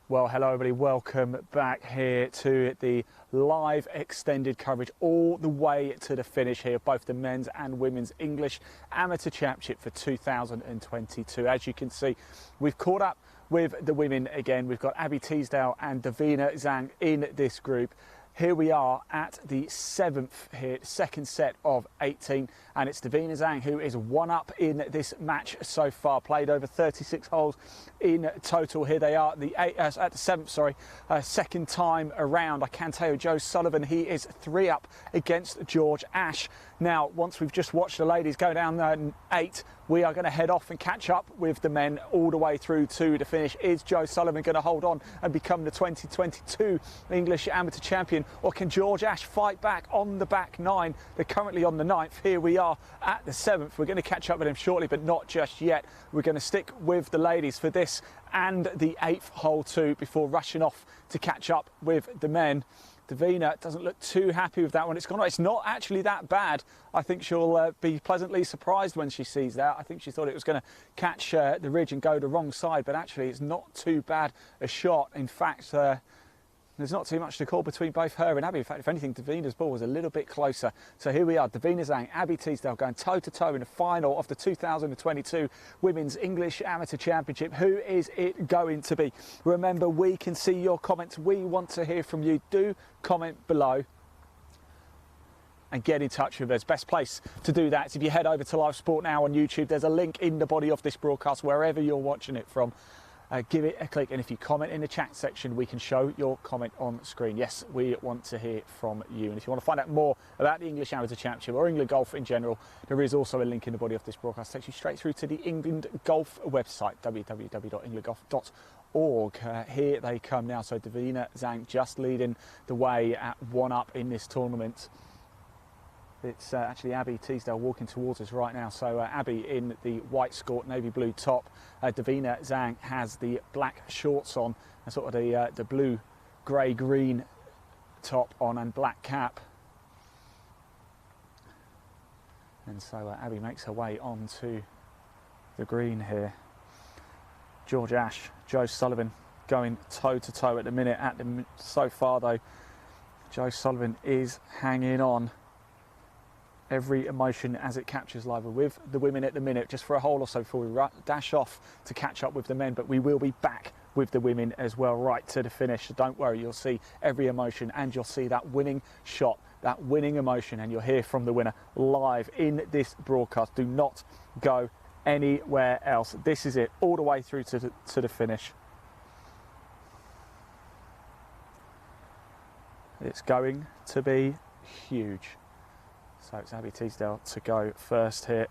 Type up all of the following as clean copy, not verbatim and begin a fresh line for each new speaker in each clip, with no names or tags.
Well, hello everybody, welcome back here to the live extended coverage all the way to the finish here of both the men's and women's English Amateur Championship for 2022. As you can see, we've caught up with the women again. We've got Abbie Teasdale and Davina Xanh in this group. Here we are at the seventh here, second set of 18, and it's Davina Xanh who is one up in this match so far. Played over 36 holes in total. Here they are at the seventh, second time around. I can tell you, Joe Sullivan, he is 3 up against George Ashe. Now, once we've just watched the ladies go down 8, we are going to head off and catch up with the men all the way through to the finish. Is Joe Sullivan going to hold on and become the 2022 English Amateur Champion, or can George Ashe fight back on the back 9? They're currently on the 9th. Here we are at the 7th. We're going to catch up with him shortly, but not just yet. We're going to stick with the ladies for this and the 8th hole too before rushing off to catch up with the men. Davina doesn't look too happy with that one. It's not actually that bad. I think she'll be pleasantly surprised when she sees that. I think she thought it was going to catch the ridge and go the wrong side, but actually it's not too bad a shot. In fact, there's not too much to call between both her and Abbie. In fact, if anything, Davina's ball was a little bit closer. So here we are, Davina Xanh, Abbie Teasdale going toe-to-toe in the final of the 2022 Women's English Amateur Championship. Who is it going to be? Remember, we can see your comments. We want to hear from you. Do comment below and get in touch with us. Best place to do that is if you head over to Live Sport Now on YouTube. There's a link in the body of this broadcast, wherever you're watching it from. Give it a click, and if you comment in the chat section, we can show your comment on screen. Yes, we want to hear from you. And if you want to find out more about the English Amateur Championship or England Golf in general, there is also a link in the body of this broadcast. It takes you straight through to the England Golf website, www.englandgolf.org. Here they come now. So Davina Xanh just leading the way at 1 up in this tournament. It's actually Abbie Teasdale walking towards us right now. So Abbie in the white skort, navy blue top. Davina Xanh has the black shorts on and sort of the blue, grey, green top on and black cap. And so Abbie makes her way onto the green here. George Ashe, Joe Sullivan going toe-to-toe at the minute. So far though, Joe Sullivan is hanging on. Every emotion as it captures live with the women at the minute, just for a hole or so before we dash off to catch up with the men. But we will be back with the women as well, right to the finish. So don't worry, you'll see every emotion and you'll see that winning shot, that winning emotion, and you'll hear from the winner live in this broadcast. Do not go anywhere else. This is it, all the way through to the finish. It's going to be huge. So it's Abbie Teasdale to go first here.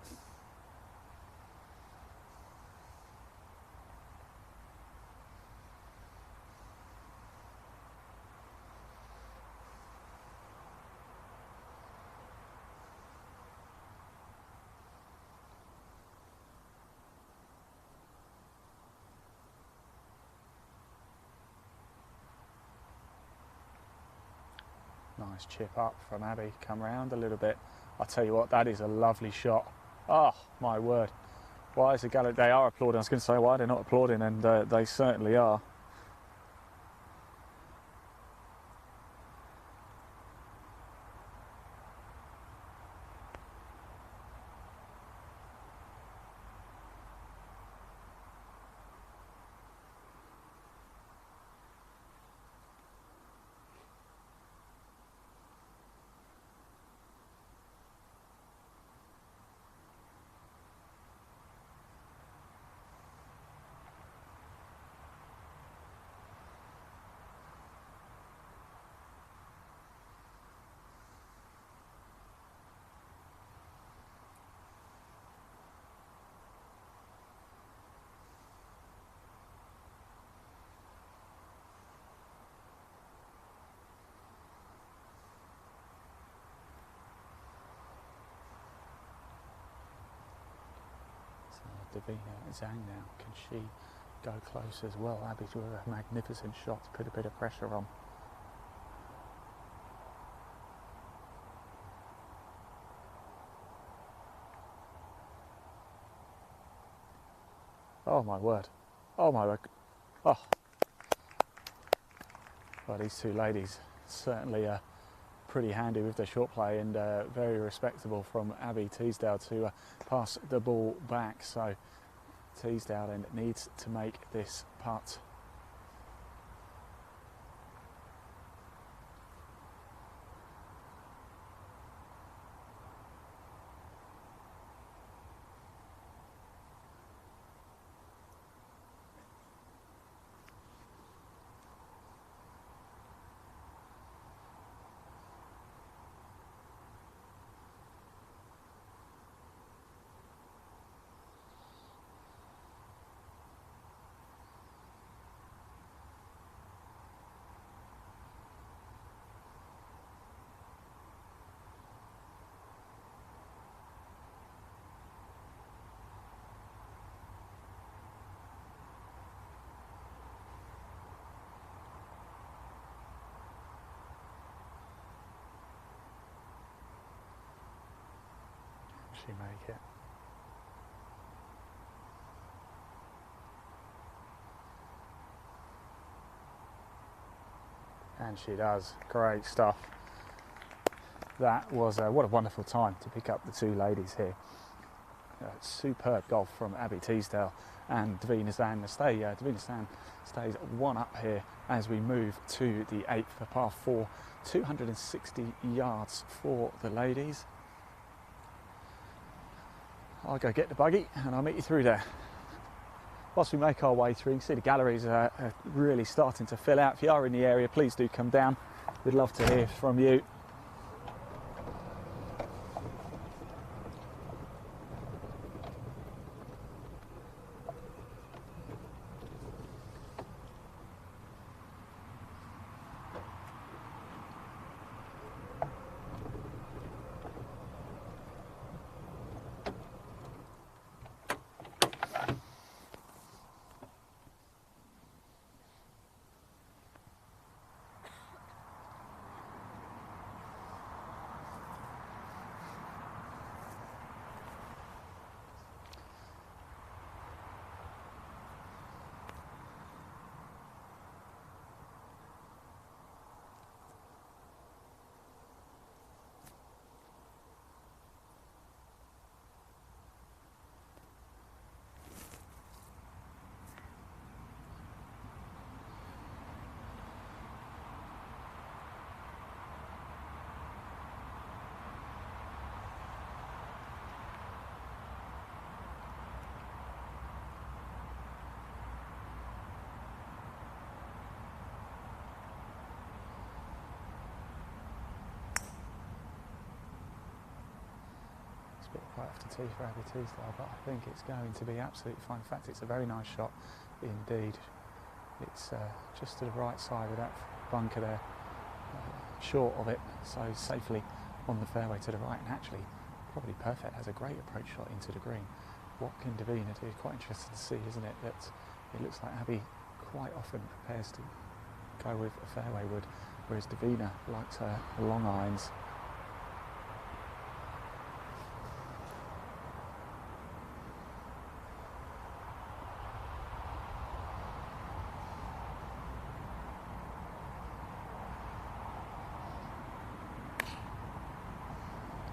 Nice chip up from Abbie, come round a little bit. I'll tell you what, that is a lovely shot. Oh, my word. Why is the gallery? They are applauding. I was going to say, why they're not applauding, and they certainly are. Davina Xanh now, can she go close as well? Abbie with a magnificent shot to put a bit of pressure on. Oh my word. Oh my word. Oh. Well, these two ladies certainly pretty handy with their short play, and very respectable from Abbie Teasdale to pass the ball back. So Teasdale then needs to make this putt. She make it. And she does. Great stuff. That was what a wonderful time to pick up the two ladies here. Superb golf from Abbie Teasdale and Davina Xanh. Davina Xanh stays one up here as we move to the 8th for par 4. 260 yards for the ladies. I'll go get the buggy and I'll meet you through there. Whilst we make our way through, you can see the galleries are really starting to fill out. If you are in the area, please do come down. We'd love to hear from you. A bit quiet after tee for Abbie Teasdale, but I think it's going to be absolutely fine. In fact, it's a very nice shot indeed. It's just to the right side of that bunker there, short of it, so safely on the fairway to the right, and actually probably perfect. Has a great approach shot into the green. What can Davina do? Quite interesting to see, isn't it? That it looks like Abbie quite often prepares to go with a fairway wood, whereas Davina likes her long irons.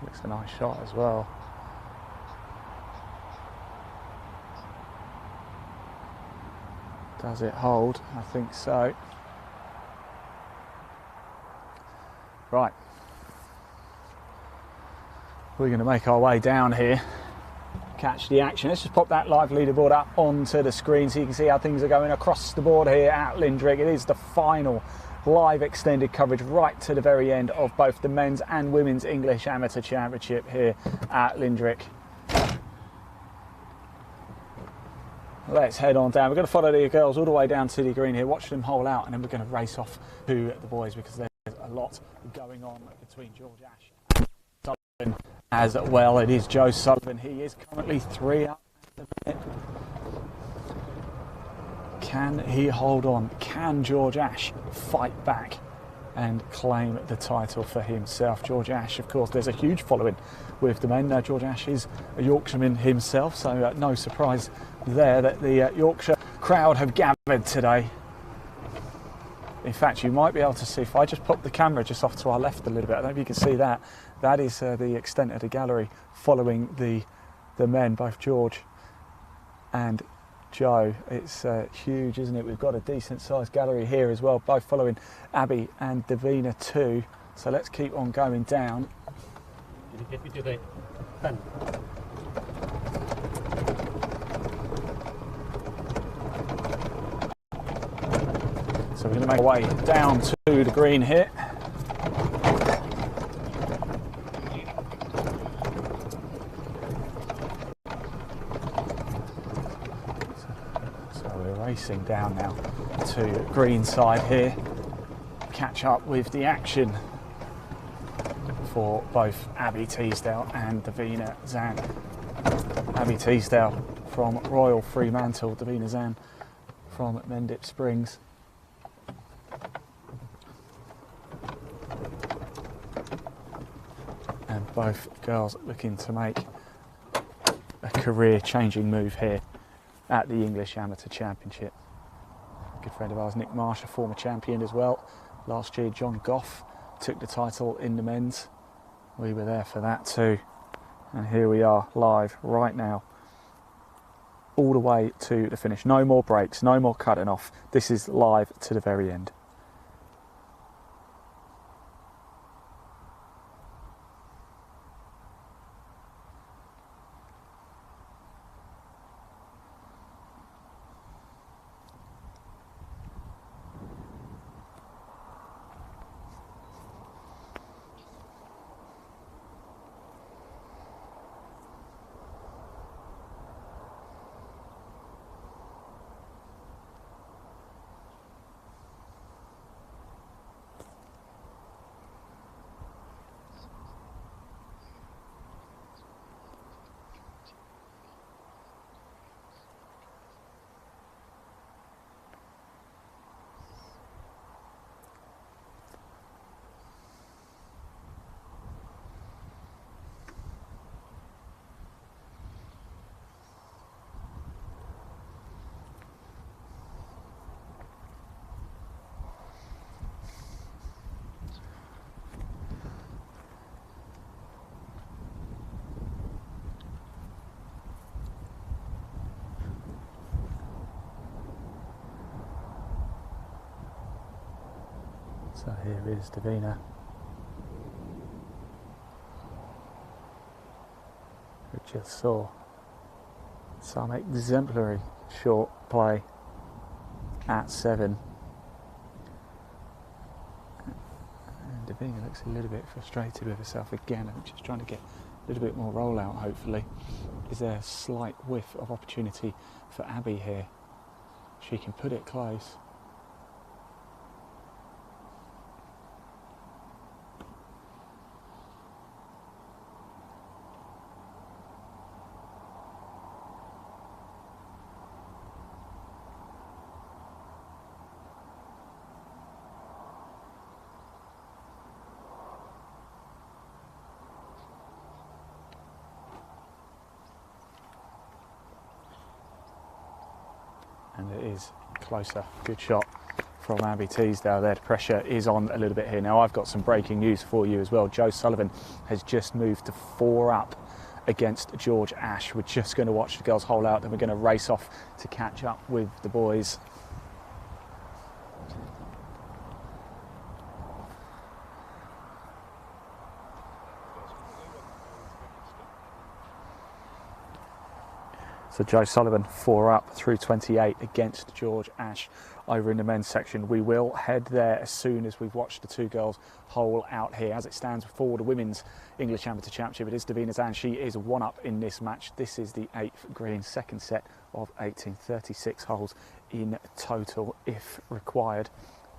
Looks a nice shot as well. Does it hold? I think so. Right. We're going to make our way down here, catch the action. Let's just pop that live leaderboard up onto the screen so you can see how things are going across the board here at Lindrick. It is the final live extended coverage right to the very end of both the men's and women's English Amateur Championship here at Lindrick. Let's head on down. We're going to follow the girls all the way down to the green here, watch them hole out, and then we're going to race off to the boys because there's a lot going on between George Ash and Sullivan as well. It is Joe Sullivan. He is currently 3 up at the minute. Can he hold on? Can George Ash fight back and claim the title for himself? George Ash, of course, there's a huge following with the men. George Ash is a Yorkshireman himself, so no surprise there that the Yorkshire crowd have gathered today. In fact, you might be able to see, if I just pop the camera just off to our left a little bit, I don't know if you can see that. That is the extent of the gallery following the men, both George and Joe. It's huge, isn't it? We've got a decent sized gallery here as well, both following Abbie and Davina too. So let's keep on going down.
Did you get me to the pen?
So we're going to make our way down to the green here. So we're racing down now to green side here. Catch up with the action for both Abbie Teasdale and Davina Xanh. Abbie Teasdale from Royal Fremantle, Davina Xanh from Mendip Springs. And both girls looking to make a career-changing move here at the English Amateur Championship. Good friend of ours, Nick Marsh, a former champion as well. Last year, John Goff took the title in the men's. We were there for that too. And here we are, live right now, all the way to the finish. No more breaks, no more cutting off. This is live to the very end. So here is Davina. We just saw some exemplary short play at 7. And Davina looks a little bit frustrated with herself again. I'm just trying to get a little bit more roll out, hopefully. Is there a slight whiff of opportunity for Abbie here? She can put it close. And it is closer. Good shot from Abbie Teasdale there. The pressure is on a little bit here. Now I've got some breaking news for you as well. Joe Sullivan has just moved to 4 up against George Ash. We're just going to watch the girls hole out, then we're going to race off to catch up with the boys. So Joe Sullivan 4 up through 28 against George Ash over in the men's section. We will head there as soon as we've watched the 2 girls hole out here. As it stands for the Women's English Amateur Championship, it is Davina Xanh. She is 1 up in this match. This is the 8th green, second set of 18, 36 holes in total if required.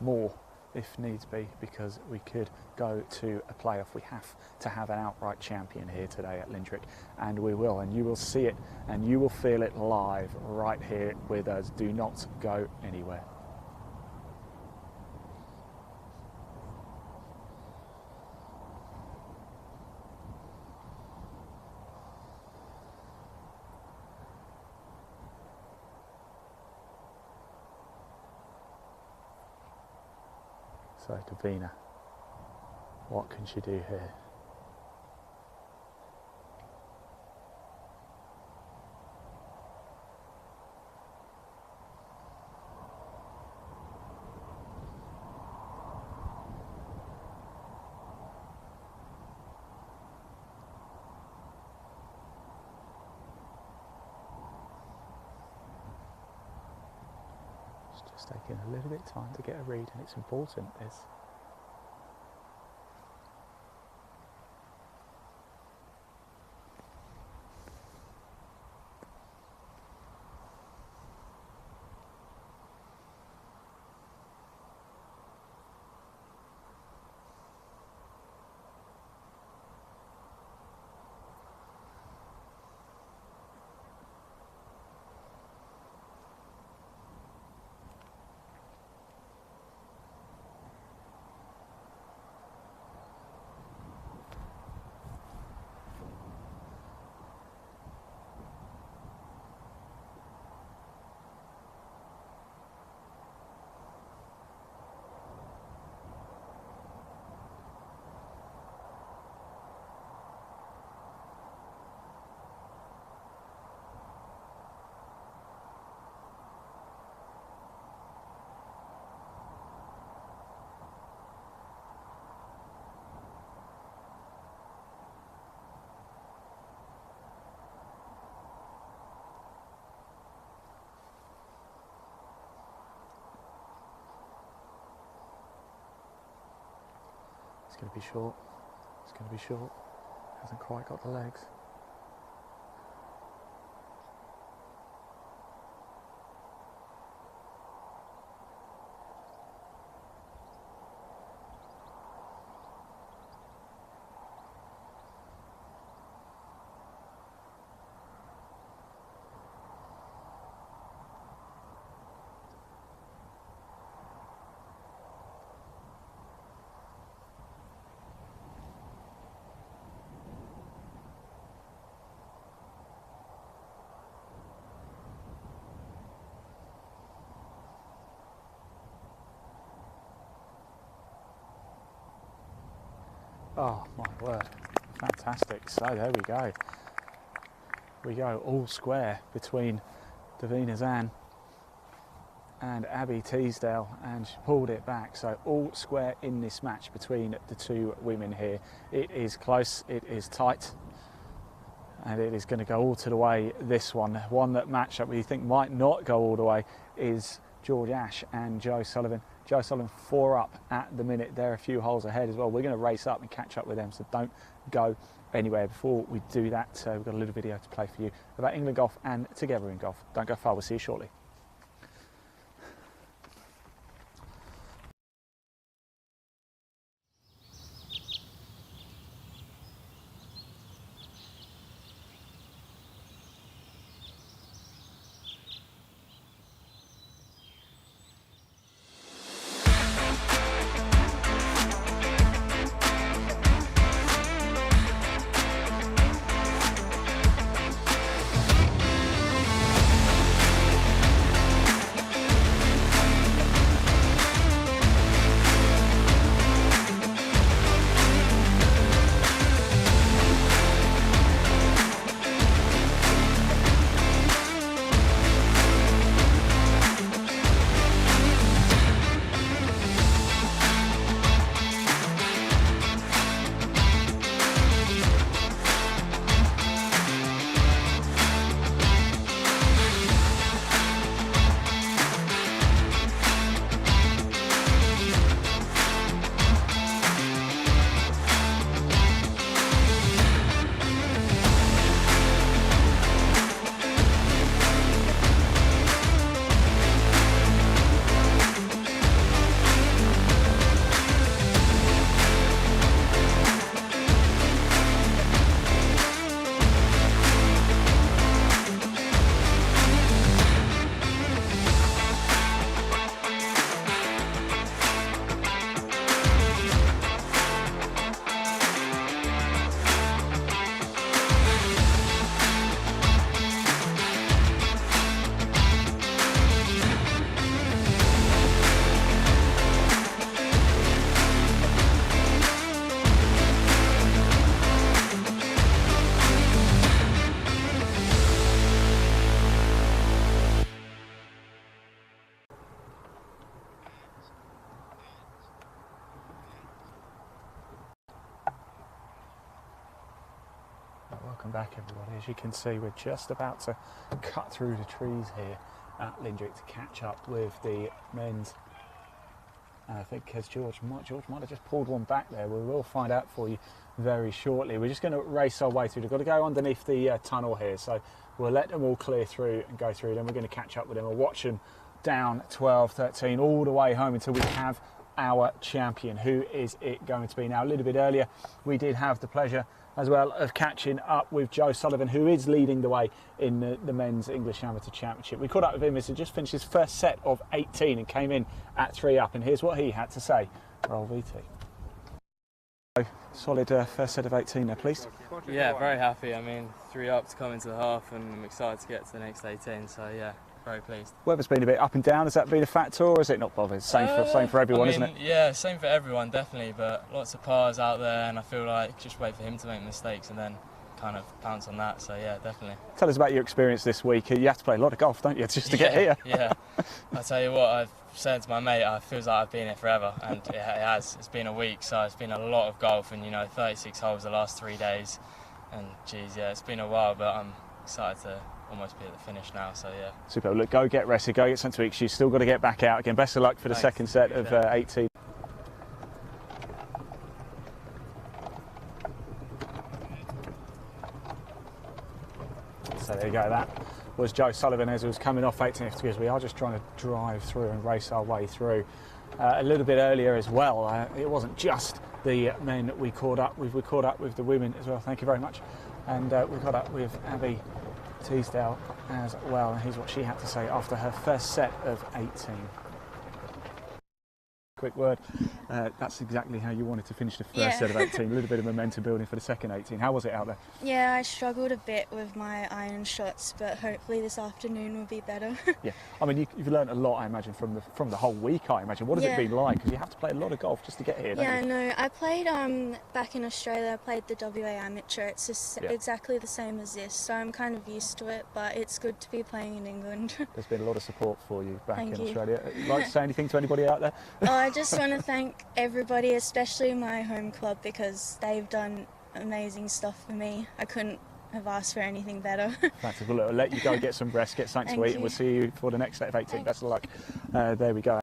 More if needs be, because we could go to a playoff. We have to have an outright champion here today at Lindrick, and we will, and you will see it and you will feel it live right here with us. Do not go anywhere. So Davina, what can she do here? It's just taking a little bit of time to get a read, and it's important, this. It's going to be short. It's going to be short. Hasn't quite got the legs. Oh my word, fantastic. So there we go. We go all square between Davina Xanh and Abbie Teasdale, and she pulled it back. So all square in this match between the two women here. It is close, it is tight, and it is going to go all to the way. This one that match that we think might not go all the way is George Ashe and Joe Sullivan. Joe Sullivan 4 up at the minute. They're a few holes ahead as well. We're going to race up and catch up with them, so don't go anywhere. Before we do that, we've got a little video to play for you about England golf and Together in Golf. Don't go far, we'll see you shortly. welcome back everybody. As you can see, we're just about to cut through the trees here at Lindrick to catch up with the men's. And I think as George might have just pulled one back there. We will find out for you very shortly. We're just going to race our way through. We've got to go underneath the tunnel here, so we'll let them all clear through and go through. Then we're going to catch up with them. We'll watch them down 12, 13, all the way home until we have our champion. Who is it going to be? Now, a little bit earlier, we did have the pleasure as well of catching up with Joe Sullivan, who is leading the way in the men's English Amateur Championship. We caught up with him as he just finished his first set of 18 and came in at 3 up. And here's what he had to say. Roll VT. Solid first set of 18 there, please.
Yeah, very happy. I mean, 3 up to come into the half, and I'm excited to get to the next 18. So yeah, very pleased.
Weather's been a bit up and down. Has that been a factor, or is it not bothered? Same for everyone, isn't it?
Yeah, same for everyone, definitely. But lots of pars out there, and I feel like just wait for him to make mistakes and then kind of pounce on that. So yeah, definitely. Tell
us about your experience this week. You have to play a lot of golf, don't you, just to get here?
Yeah. I tell you what, I've said to my mate, it feels like I've been here forever, and it has. It's been a week, so it's been a lot of golf, and 36 holes the last 3 days, and geez, yeah, it's been a while, but I'm excited to almost be at the finish now, so yeah.
Super. Look, go get rested, go get some tweaks. You've still got to get back out again. Best of luck for the second set of 18. So there you go, that was Joe Sullivan as he was coming off 18 because we are just trying to drive through and race our way through. A little bit earlier as well, it wasn't just the men we caught up with, we caught up with the women as well, thank you very much. And we caught up with Abbie Teasdale as well, and here's what she had to say after her first set of 18. Quick word, that's exactly how you wanted to finish the first set of 18, a little bit of momentum building for the second 18. How was it out there?
Yeah, I struggled a bit with my iron shots, but hopefully this afternoon will be better.
Yeah, I mean, you've learned a lot, I imagine, from the whole week, I imagine. What has it been like? Because you have to play a lot of golf just to get here, don't you?
Yeah, no, I played back in Australia, I played the WA Amateur. It's just exactly the same as this, so I'm kind of used to it, but it's good to be playing in England.
There's been a lot of support for you back in Australia. Would you like to say anything to anybody out there?
I just want to thank everybody, especially my home club, because they've done amazing stuff for me. I couldn't have asked for anything better.
Thanks. Well, look, I'll let you go get some rest, get something to eat, and we'll see you for the next set of 18. Best of luck. There we go.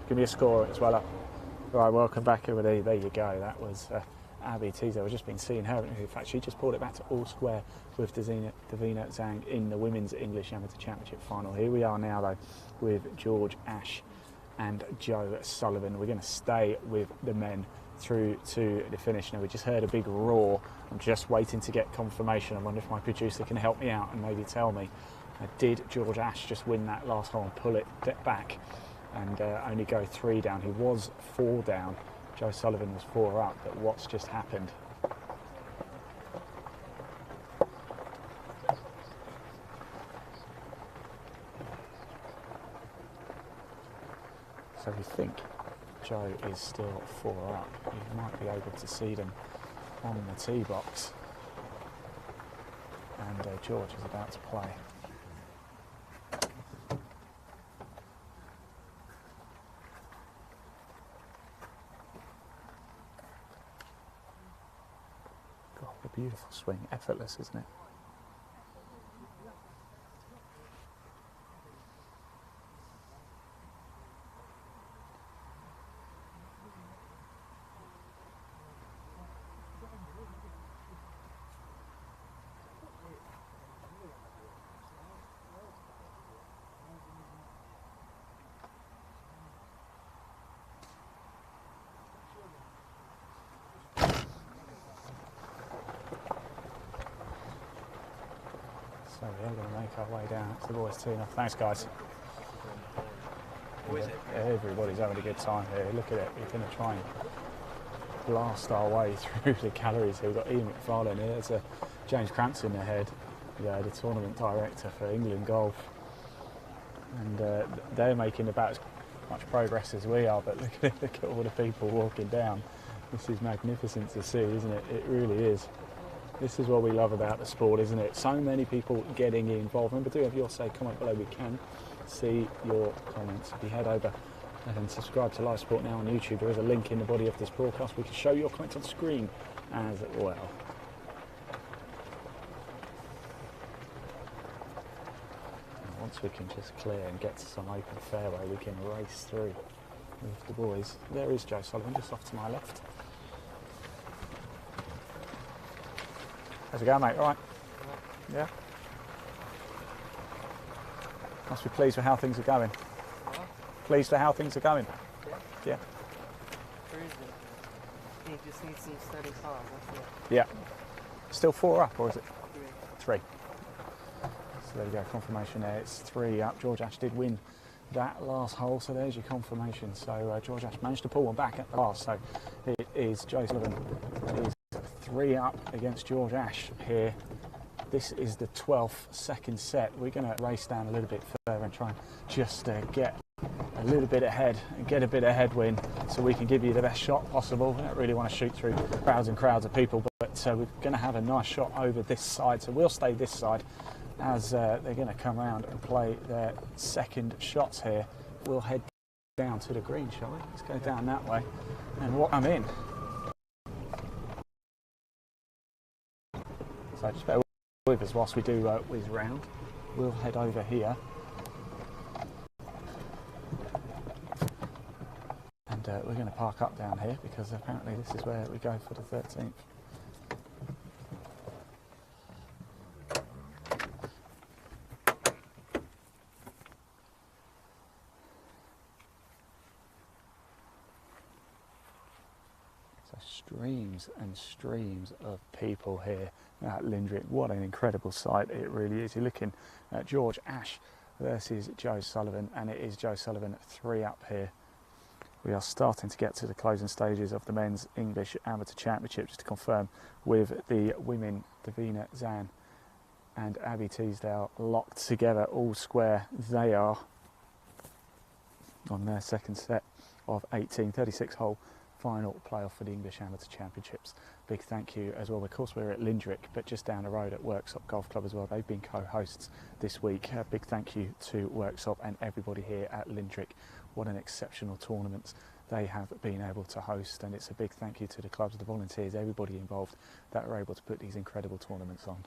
Give me a score as well. Right, welcome back everybody. There you go. That was Abbie Teasdale. We've just been seeing her. In fact, she just pulled it back to all square with Davina Xanh in the Women's English Amateur Championship final. Here we are now, though, with George Ash and Joe Sullivan. We're going to stay with the men through to the finish. Now, we just heard a big roar. I'm just waiting to get confirmation. I wonder if my producer can help me out and maybe tell me, did George Ash just win that last hole and pull it back and only go 3 down? He was 4 down. Joe Sullivan was 4 up, but what's just happened? So we think Joe is still 4 up. You might be able to see them on the tee box. And George is about to play. A beautiful swing, effortless, isn't it? So we're going to make our way down to the boys' tee now. Thanks, guys. Everybody's having a good time here. Look at it. We're going to try and blast our way through the galleries here. We've got Ian McFarlane here. There's James Crampton ahead, the tournament director for England Golf. And they're making about as much progress as we are, but look at all the people walking down. This is magnificent to see, isn't it? It really is. This is what we love about the sport, isn't it? So many people getting involved. Remember, do have your say, comment below. We can see your comments. If you head over and subscribe to Live Sport Now on YouTube. There is a link in the body of this broadcast. We can show your comments on screen as well. And once we can just clear and get to some open fairway, we can race through with the boys. There is Joe Sullivan just off to my left. How's it going, mate? All right? Yeah? Must be pleased with how things are going. Pleased with how things are going? Yeah.
Cruising. You just need some steady calm, that's it.
Yeah. Still 4 up, or is it?
3.
3. So there you go, confirmation there. It's 3 up. George Ash did win that last hole, so there's your confirmation. So George Ash managed to pull one back at the last. So it is Joe Sullivan. It is 3 up against George Ash here. This is the 12th second set. We're going to race down a little bit further and try and just get a little bit ahead and get a bit of headwind so we can give you the best shot possible. We don't really want to shoot through crowds and crowds of people, but we're going to have a nice shot over this side. So we'll stay this side as they're going to come around and play their second shots here. We'll head down to the green, shall we? Let's go down that way and walk them in. So just bear with us whilst we do whiz round. We'll head over here. And we're going to park up down here because apparently this is where we go for the 13th. So streams and streams of people here at Lindrick. What an incredible sight it really is. You're looking at George Ash versus Joe Sullivan, and it is Joe Sullivan 3 up here. We are starting to get to the closing stages of the Men's English Amateur Championship, just to confirm with the women, Davina, Xanh and Abbie Teasdale locked together, all square. They are on their second set of 18, 36-hole final playoff for the English Amateur Championships. Big thank you as well. Of course, we're at Lindrick, but just down the road at Worksop Golf Club as well. They've been co-hosts this week. A big thank you to Worksop and everybody here at Lindrick. What an exceptional tournament they have been able to host, and it's a big thank you to the clubs, the volunteers, everybody involved that are able to put these incredible tournaments on.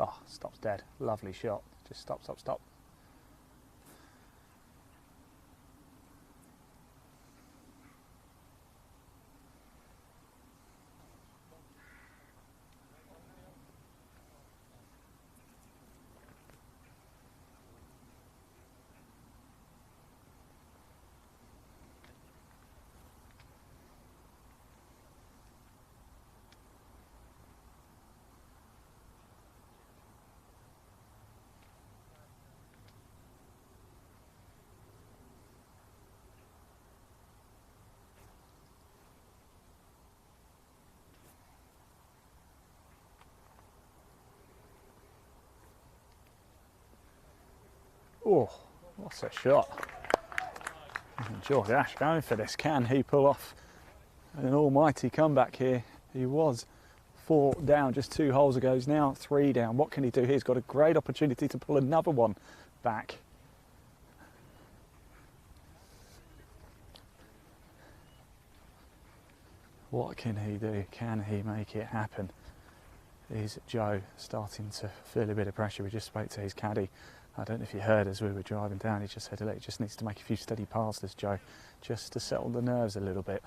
Oh, stops dead. Lovely shot. Just stop, stop, stop. Oh, what's a shot. And George Ash going for this. Can he pull off an almighty comeback here? He was 4 down just 2 holes ago. He's now 3 down. What can he do here? He's got a great opportunity to pull another one back. What can he do? Can he make it happen? Is Joe starting to feel a bit of pressure? We just spoke to his caddy. I don't know if you heard as we were driving down, he just said, he just needs to make a few steady passes, Joe, just to settle the nerves a little bit.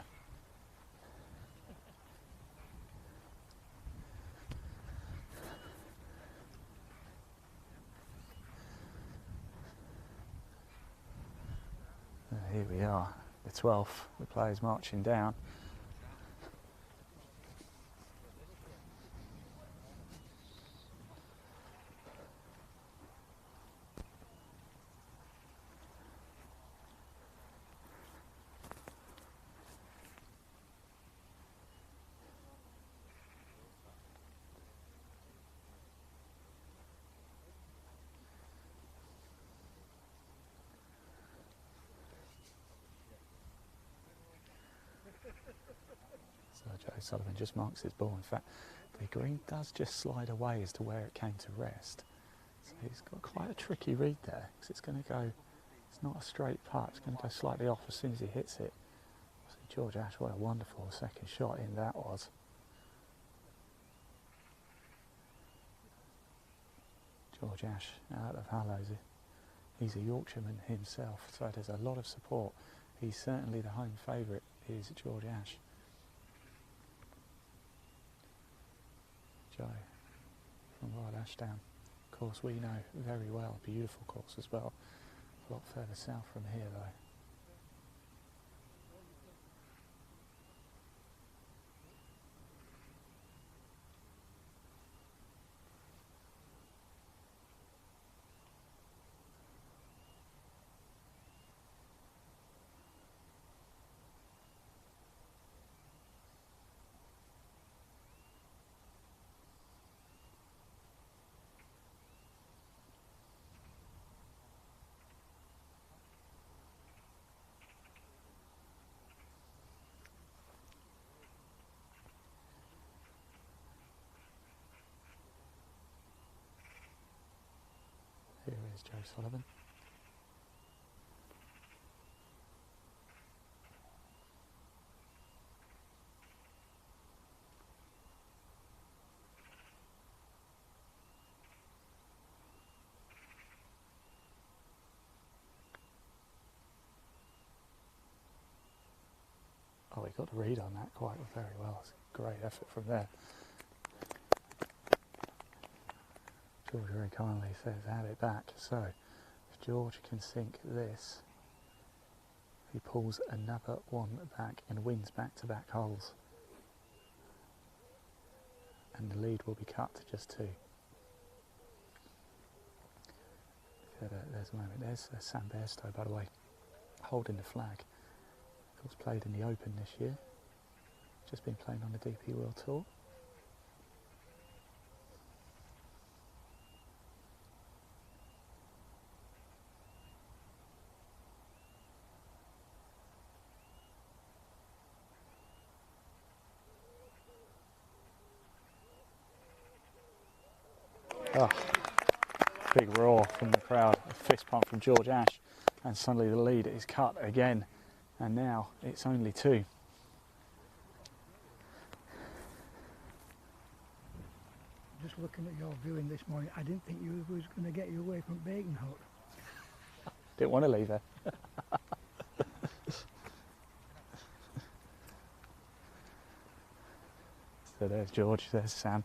And here we are, the 12th, the players marching down. So Joe Sullivan just marks his ball. In fact, the green does just slide away as to where it came to rest. So he's got quite a tricky read there, because it's going to go, it's not a straight putt, it's going to go slightly off as soon as he hits it. See George Ash, what a wonderful second shot in that was. George Ash out of Hallows, he's a Yorkshireman himself, so there's a lot of support. He's certainly the home favourite, is George Ash. Joe from Wild Ashdown, course we know very well, beautiful course as well, a lot further south from here though. Here is Joe Sullivan. Oh, he got the read on that quite very well. It's a great effort from there. George very kindly says, have it back. So, if George can sink this, he pulls another one back and wins back-to-back holes. And the lead will be cut to just 2. There's a moment. There's Sam Bairstow, by the way, holding the flag. Of course, played in the Open this year. Just been playing on the DP World Tour. Oh, big roar from the crowd, a fist pump from George Ash, and suddenly the lead is cut again, and now it's only 2.
Just looking at your viewing this morning, I didn't think you was going to get you away from Bacon Hut.
Didn't want to leave her. So there's George, there's Sam.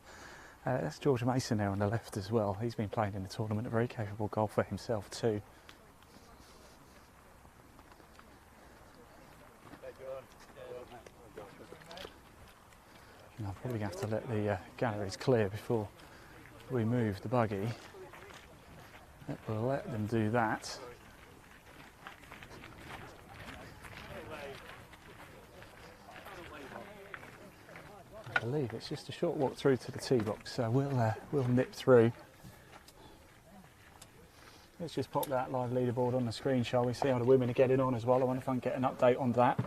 That's George Mason there on the left as well. He's been playing in the tournament, a very capable golfer himself too. And I'm probably going to have to let the galleries clear before we move the buggy. We'll let them do that. I believe it's just a short walk through to the tee box, so we'll nip through. Let's just pop that live leaderboard on the screen, shall we? See how the women are getting on as well. I wonder if I can get an update on that.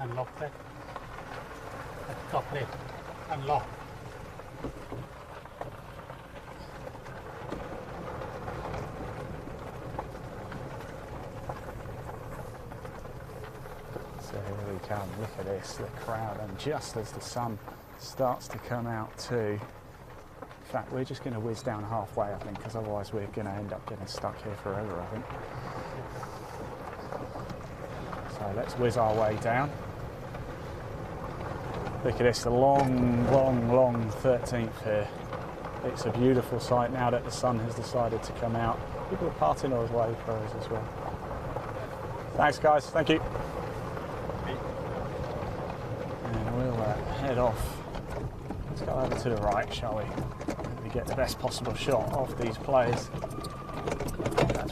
Unlock that. At the top left. Unlock.
So here we come, look at this, the crowd, and just as the sun starts to come out too. In fact, we're just going to whiz down halfway, I think, because otherwise we're going to end up getting stuck here forever, I think. So let's whiz our way down. Look at this, the long 13th here. It's a beautiful sight now that the sun has decided to come out. People are parting our way for us as well. Thanks guys, thank you. And we'll head off. Let's go over to the right, shall we? We get the best possible shot of these players.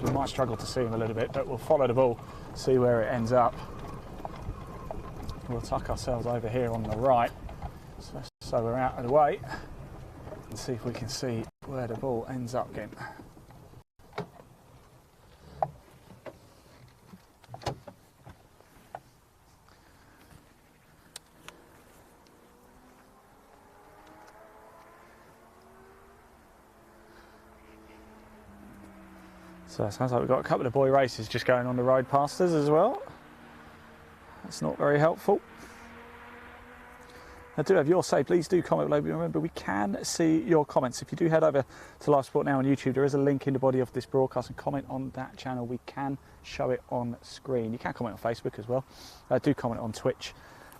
We might struggle to see them a little bit, but we'll follow the ball, see where it ends up. We'll tuck ourselves over here on the right, so we're out of the way, and see if we can see where the ball ends up getting. So it sounds like we've got a couple of boy races just going on the road past us as well. That's not very helpful. I do have your say. Please do comment below. Remember, we can see your comments. If you do head over to Live Sport Now on YouTube, there is a link in the body of this broadcast, and comment on that channel. We can show it on screen. You can comment on Facebook as well. Do comment on Twitch.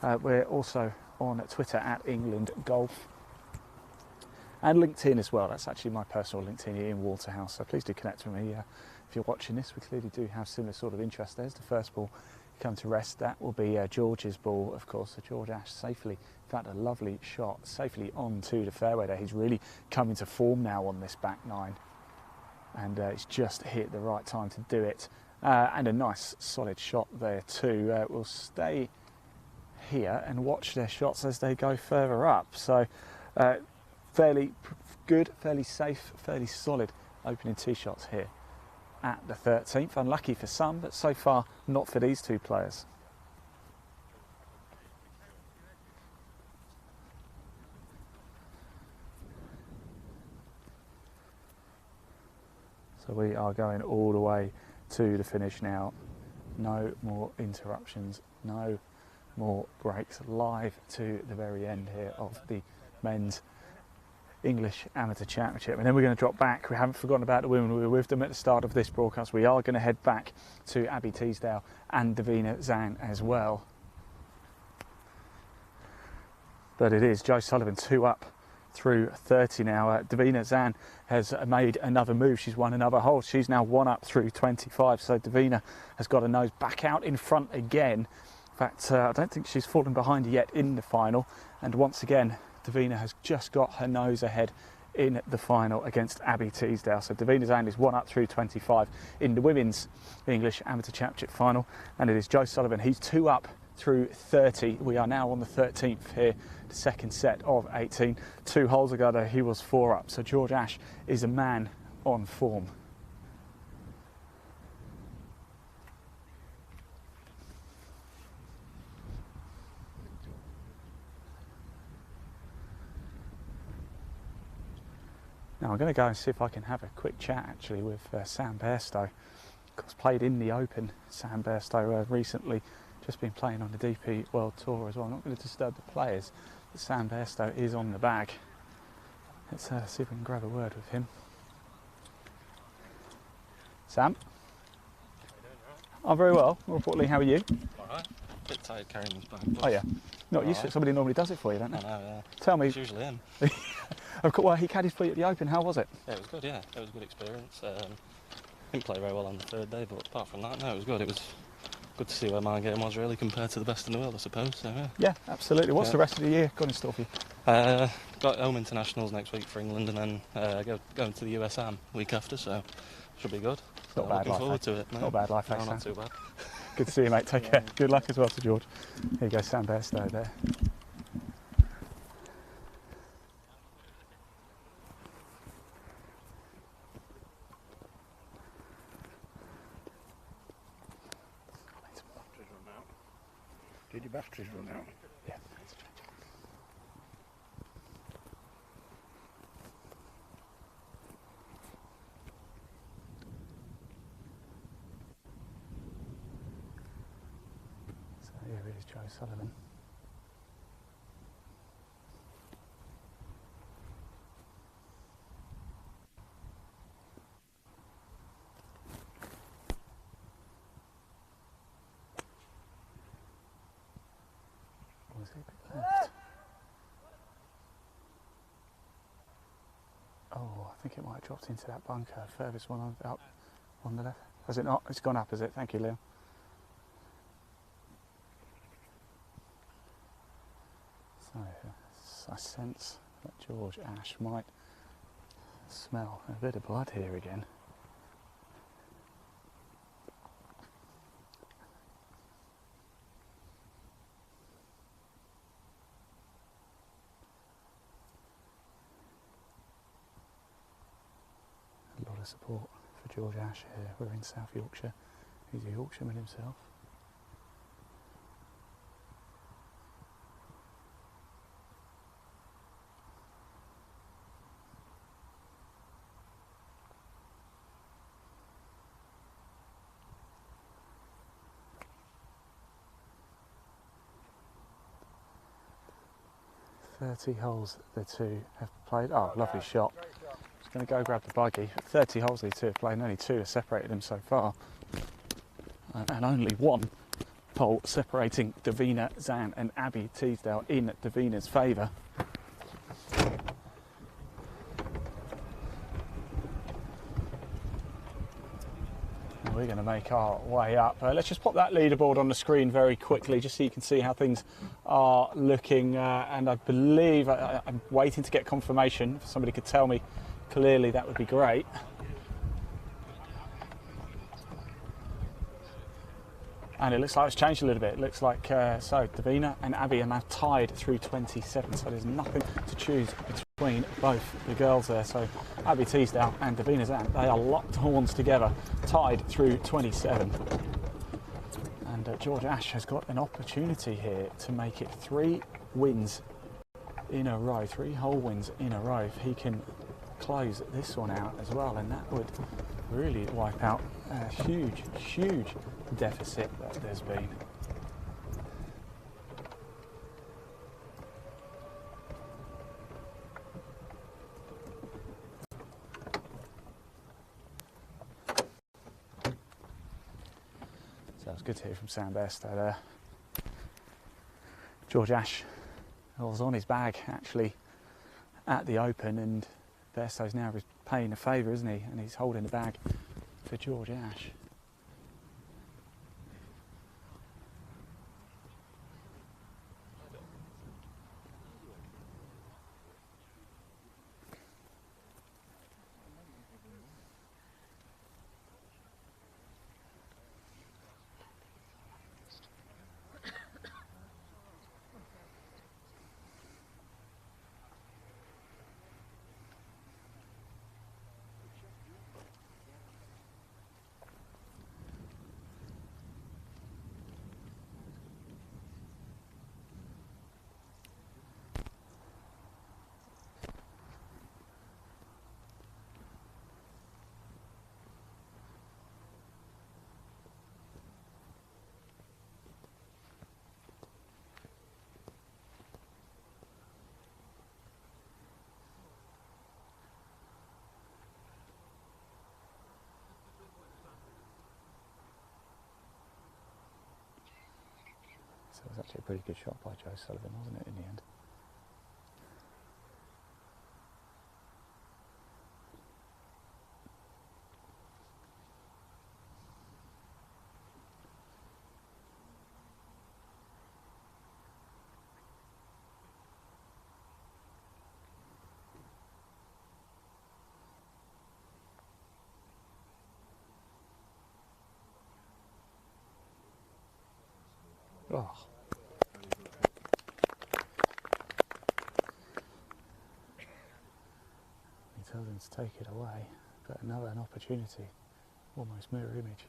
We're also on Twitter at England Golf. And LinkedIn as well. That's actually my personal LinkedIn, Ian Waterhouse. So please do connect with me if you're watching this. We clearly do have similar sort of interest. There's the first ball come to rest. That will be George's ball, of course. So George Ash safely found a lovely shot, safely onto the fairway there. He's really coming to form now on this back nine. And it's just hit the right time to do it. And a nice solid shot there too. We'll stay here and watch their shots as they go further up. So fairly good, fairly safe, fairly solid opening tee shots here at the 13th. Unlucky for some, but so far not for these two players. So we are going all the way to the finish now. No more interruptions, no more breaks. Live to the very end here of the men's English Amateur Championship, and then we're going to drop back. We haven't forgotten about the women. We were with them at the start of this broadcast. We are going to head back to Abbie Teasdale and Davina Xanh as well. But it is Joe Sullivan 2 up through 30 now. Davina Xanh has made another move. She's won another hole. She's now 1 up through 25. So Davina has got her nose back out in front again. In fact, I don't think she's fallen behind yet in the final. And once again, Davina has just got her nose ahead in the final against Abbie Teasdale. So Davina Xanh is 1 up through 25 in the women's English Amateur Championship final. And it is Joe Sullivan. He's 2 up through 30. We are now on the 13th here, the second set of 18. 2 holes ago though, he was 4 up. So George Ash is a man on form. Now I'm going to go and see if I can have a quick chat actually with Sam Bairstow. Of course, played in the Open, Sam Bairstow recently, just been playing on the DP World Tour as well. I'm not going to disturb the players, but Sam Bairstow is on the bag. Let's see if we can grab a word with him. Sam? I'm very well. More importantly, how are you?
Alright. A bit tired carrying this bag.
Oh yeah. Not used to it. Somebody normally does it for you, don't they?
I know, yeah.
Tell me.
It's usually him.
Of course, well, he caddied for you at the Open. How was it?
Yeah, it was good, yeah. It was a good experience. Didn't play very well on the 3rd day, but apart from that, no, it was good. It was good to see where my game was really compared to the best in the world, I suppose. So, yeah.
Yeah, absolutely. What's the rest of the year got in store for you?
Got home internationals next week for England, and then going to the US Am week after, so should be good.
Not bad
looking
life,
forward to it. No.
Not bad life,
No,
thanks,
not
Sam.
too bad.
Good to see you, mate. Take care. Good luck as well to George. Here you go, Sam Bairstow there.
Did your batteries run out?
Yeah. So here is Joe Sullivan. Was he a bit left? Oh, I think it might have dropped into that bunker. Furthest one up on the left. Has it not? It's gone up, has it? Thank you, Liam. So, I sense that George Ash might smell a bit of blood here again. A lot of support for George Ash here. We're in South Yorkshire. He's a Yorkshireman himself. 30 holes the two have played. Oh, lovely shot. Just going to go grab the buggy. 30 holes the two have played, and only 2 have separated them so far. And only 1 hole separating Davina, Xanh and Abbie Teasdale in Davina's favour. We're going to make our way up. Let's just pop that leaderboard on the screen very quickly, just so you can see how things are looking. And I believe I'm waiting to get confirmation. If somebody could tell me clearly, that would be great. And it looks like it's changed a little bit. It looks like, so Davina and Abbie are now tied through 27. So there's nothing to choose between both the girls there. So Abbie Teasdale and Davina Xanh, they are locked horns together, tied through 27. And George Ash has got an opportunity here to make it 3 wins in a row, 3 hole wins in a row. If he can close this one out as well, and that would really wipe out a huge, huge deficit that there's been. So it's good to hear from Sam Best that George Ash was on his bag actually at the Open, and Bairstow's now paying a favour, isn't he? And he's holding the bag for George Ash. So it was actually a pretty good shot by Joe Sullivan, wasn't it, in the end? Oh. He tells him to take it away, but an opportunity, almost mirror image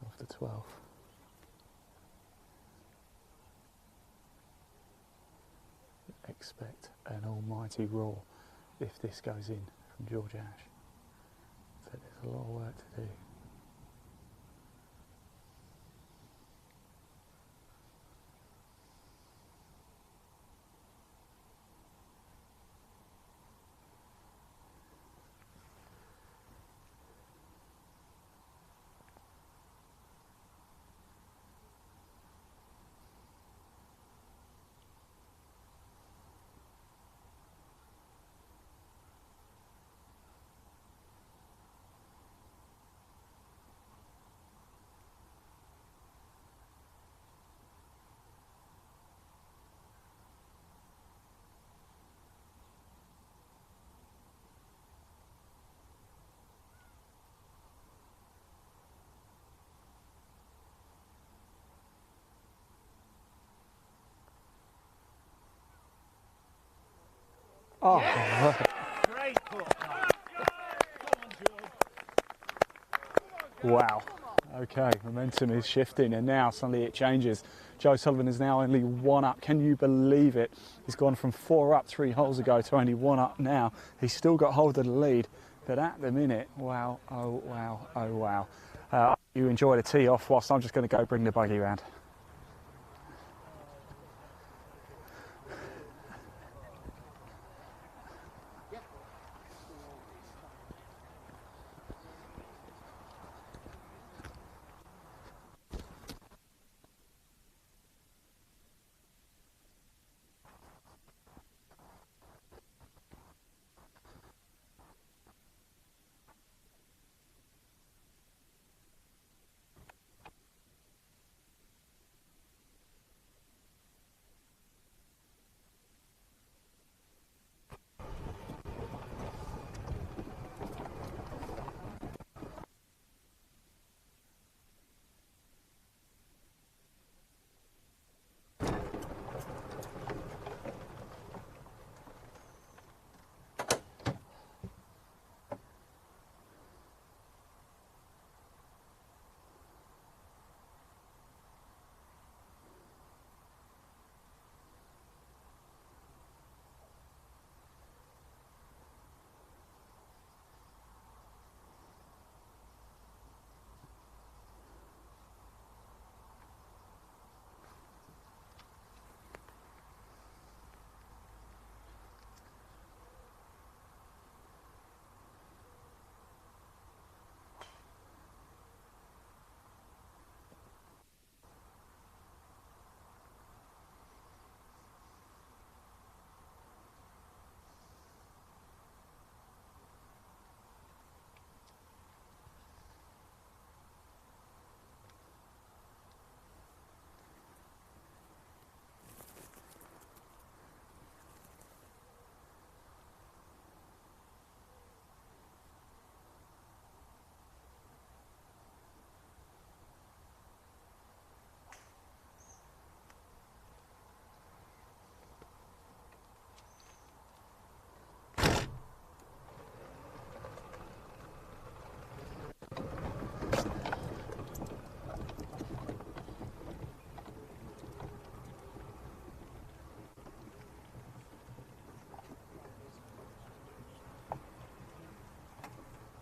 of the 12. Expect an almighty roar if this goes in from George Ash. So there's a lot of work to do. Oh, yeah. Great putt. Wow. Okay, momentum is shifting, and now suddenly it changes. Joe Sullivan is now only 1 up. Can you believe it? He's gone from 4 up 3 holes ago to only 1 up now. He's still got hold of the lead, but at the minute, wow, oh wow, oh wow. You enjoy the tee off whilst I'm just going to go bring the buggy round.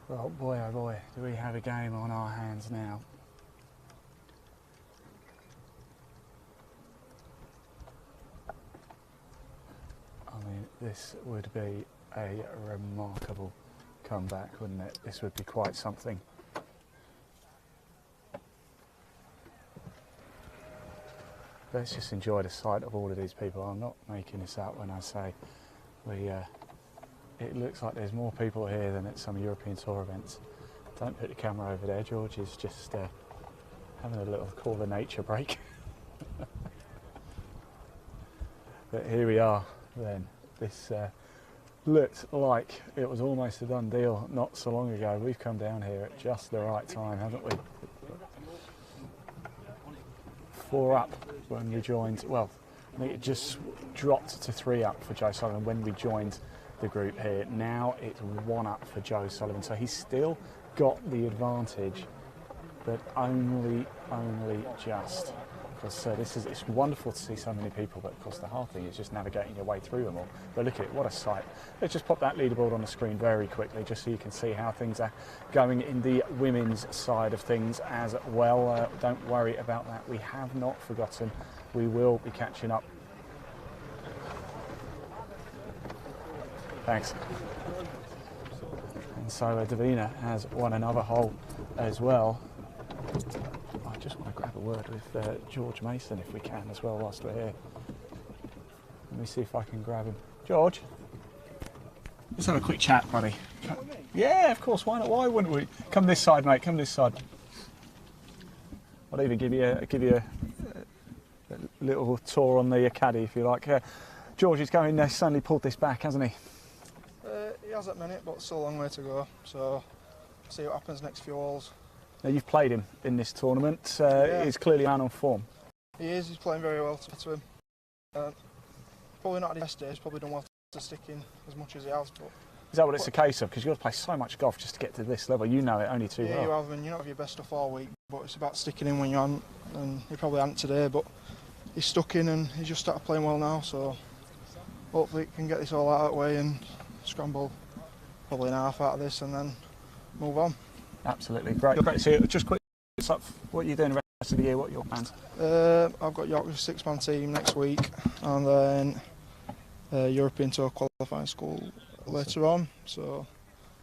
Well, boy oh boy, do we have a game on our hands now. I mean, this would be a remarkable comeback, wouldn't it? This would be quite something. Let's just enjoy the sight of all of these people. I'm not making this up when I say it looks like there's more people here than at some European Tour events. Don't put the camera over there. George is just having a little call of nature break. But here we are then. This looked like it was almost a done deal not so long ago. We've come down here at just the right time, haven't we? 4 up when we joined, well, I think it just dropped to 3 up for Joe Sullivan when we joined the group here. Now it's 1 up for Joe Sullivan, so he's still got the advantage, but only just. Because it's wonderful to see so many people, but of course the hard thing is just navigating your way through them all. But look at it, what a sight. Let's just pop that leaderboard on the screen very quickly, just so you can see how things are going in the women's side of things as well. Don't worry about that, we have not forgotten. We will be catching up. Thanks. And so Davina has won another hole as well. I just want to grab a word with George Mason if we can as well whilst we're here. Let me see if I can grab him. George, let's have a quick chat, buddy. Yeah, of course. Why not? Why wouldn't we? Come this side, mate. Come this side. I'll even give you a little tour on the caddy if you like. George is going. Suddenly pulled this back, hasn't he?
He has at the minute, but still a long way to go. So see what happens next few holes.
Now, you've played him in this tournament.
Yeah.
He's clearly a man on form.
He is. He's playing very well to him. Probably not at his best days. Probably done well to stick in as much as he has. But
is that what it's a case of? Because you've got to play so much golf just to get to this level. You know it only too well.
Yeah, you have, and you're not have your best stuff all week. But it's about sticking in when you aren't, and he probably hasn't today. But he's stuck in, and he's just started playing well now. So hopefully he can get this all out of the way and scramble probably an half out of this, and then move on.
Absolutely, great to see you. Just quick, what are you doing the rest of the year? What are your plans?
I've got Yorkshire 6-man team next week, and then European Tour qualifying school later on. So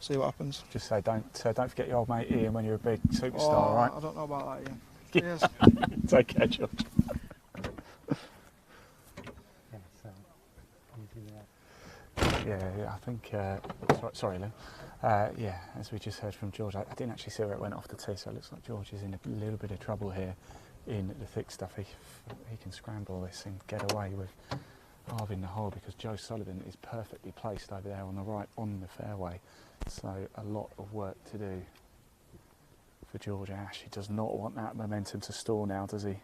see what happens.
Just say don't forget your old mate Ian when you're a big superstar, right?
I don't know about that, Ian.
Yes.
Cheers.
Take care, George. Yeah, I think. Sorry, Lou. Yeah, as we just heard from George, I didn't actually see where it went off the tee, so it looks like George is in a little bit of trouble here in the thick stuff. He can scramble this and get away with halving the hole because Joe Sullivan is perfectly placed over there on the right on the fairway. So a lot of work to do for George Ash. He does not want that momentum to stall now, does he?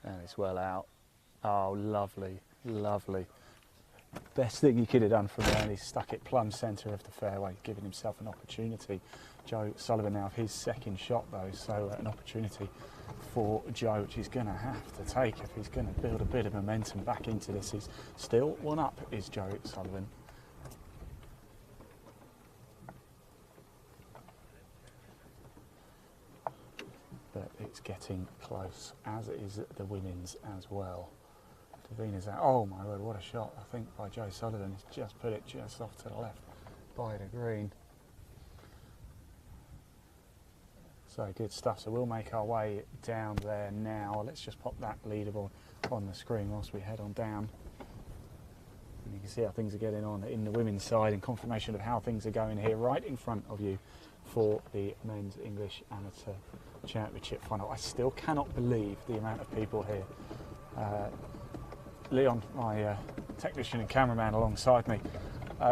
And it's well out. Oh, lovely, lovely. Best thing he could have done from there, and he stuck it plumb centre of the fairway, giving himself an opportunity. Joe Sullivan now his second shot though, so an opportunity for Joe, which he's going to have to take if he's going to build a bit of momentum back into this. He's still 1 up, is Joe Sullivan. But it's getting close, as is the women's as well. Davina's out. Oh my word, what a shot, I think, by Joe Sullivan. He's just put it just off to the left by the green. So good stuff. So we'll make our way down there now. Let's just pop that leaderboard on the screen whilst we head on down. And you can see how things are getting on in the women's side, and confirmation of how things are going here right in front of you for the Men's English Amateur Championship final. I still cannot believe the amount of people here. Leon, my technician and cameraman alongside me.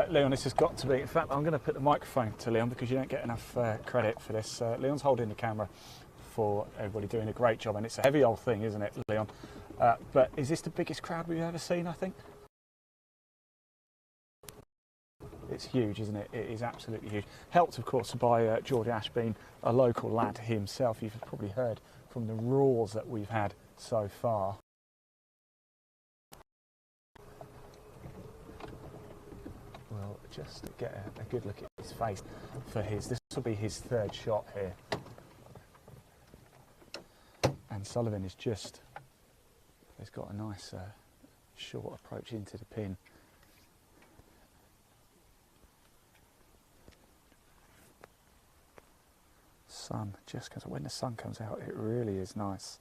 Leon, this has got to be, in fact I'm going to put the microphone to Leon because you don't get enough credit for this. Leon's holding the camera for everybody, doing a great job, and it's a heavy old thing, isn't it, Leon? But is this the biggest crowd we've ever seen, I think? It's huge, isn't it? It is absolutely huge. Helped, of course, by George Ash being a local lad himself. You've probably heard from the roars that we've had so far. We'll just get a good look at his face for his. This will be his third shot here. And Sullivan is just, he's got a nice short approach into the pin. Sun just comes, when the sun comes out, it really is nice.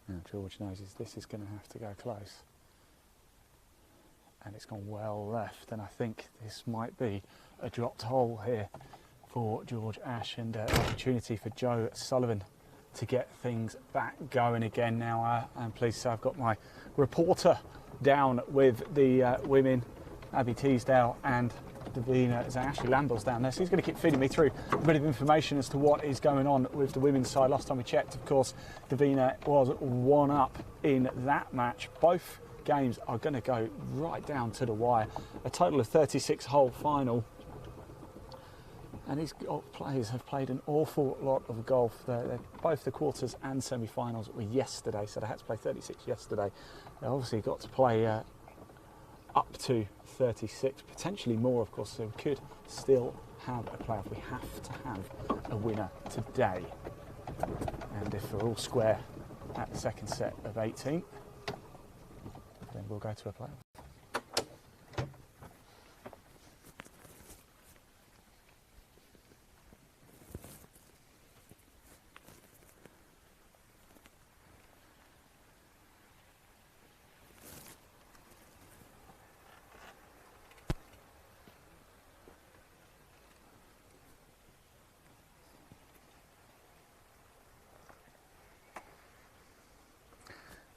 Now George knows this is going to have to go close, and it's gone well left, and I think this might be a dropped hole here for George Ash, and an opportunity for Joe Sullivan to get things back going again. Now I'm pleased to say I've got my reporter down with the women, Abbie Teasdale and Davina. Ashley Lambill's down there, so he's going to keep feeding me through a bit of information as to what is going on with the women's side. Last time we checked, of course, Davina was 1 up in that match. Both games are going to go right down to the wire. A total of 36-hole final, and these players have played an awful lot of golf. Both the quarters and semi-finals were yesterday, so they had to play 36 yesterday. They obviously got to play up to 36, potentially more, of course, so we could still have a playoff. We have to have a winner today, and if we're all square at the second set of 18, then we'll go to a playoff.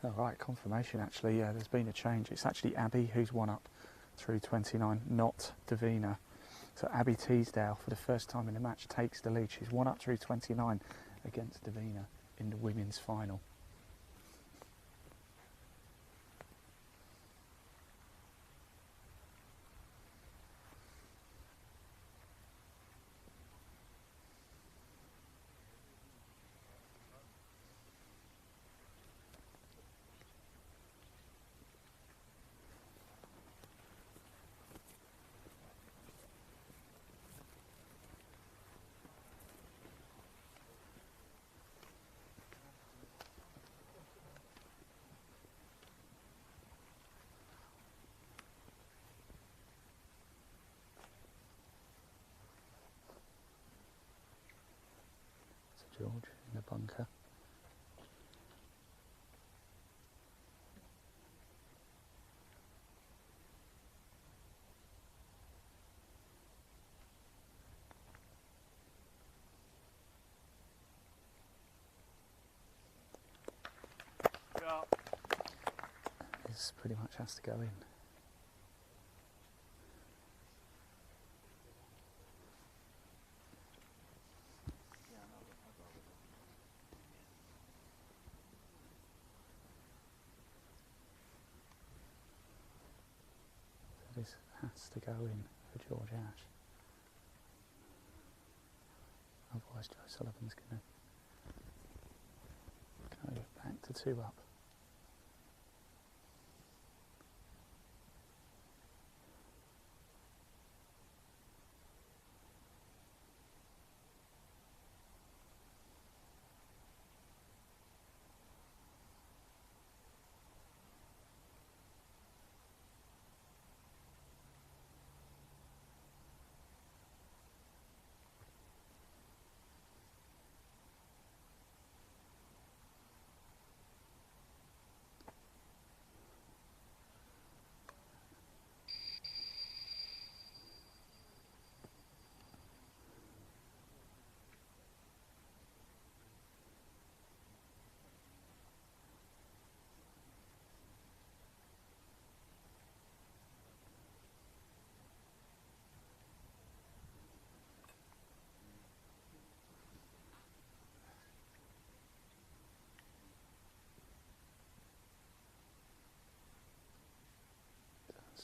All right, confirmation actually, there's been a change. It's actually Abbie who's 1 up through 29, not Davina. So Abbie Teasdale, for the first time in the match, takes the lead. She's 1 up through 29 against Davina in the women's final. George in the bunker. This pretty much has to go in. This has to go in for George Ash. Otherwise Joe Sullivan's going to 2 up.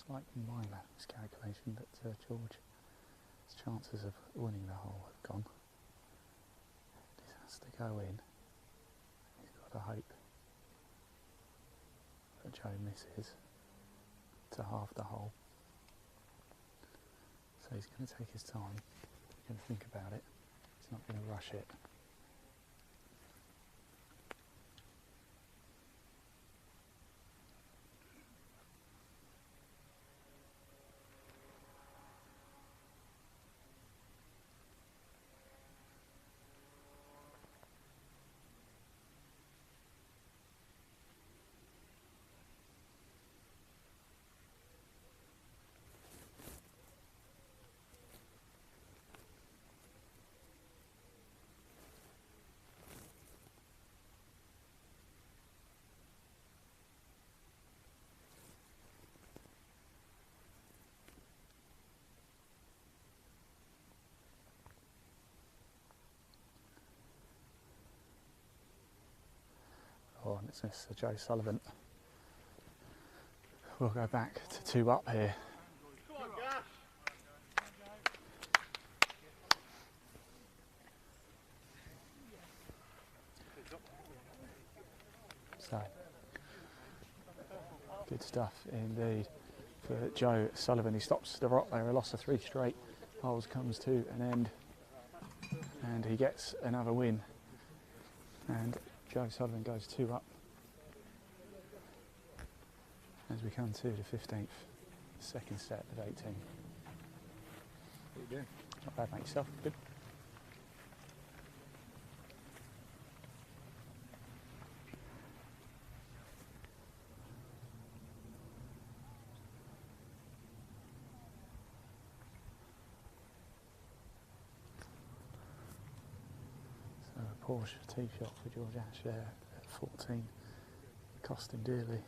Slight minor miscalculation, but George's chances of winning the hole have gone. This has to go in. He's got to hope that Joe misses to half the hole. So he's going to take his time. He's going to think about it. He's not going to rush it. Oh, and it's Mr. Joe Sullivan. We'll go back to 2 up here. So, good stuff indeed for Joe Sullivan. He stops the rock there, a loss of 3 straight holes comes to an end, and he gets another win. And Joe Sullivan goes 2 up as we come to the 15th, second set of 18.
What are you doing?
Not bad, mate. Yourself? Good. So a Porsche tee shot for George Ash there at 14, cost him dearly.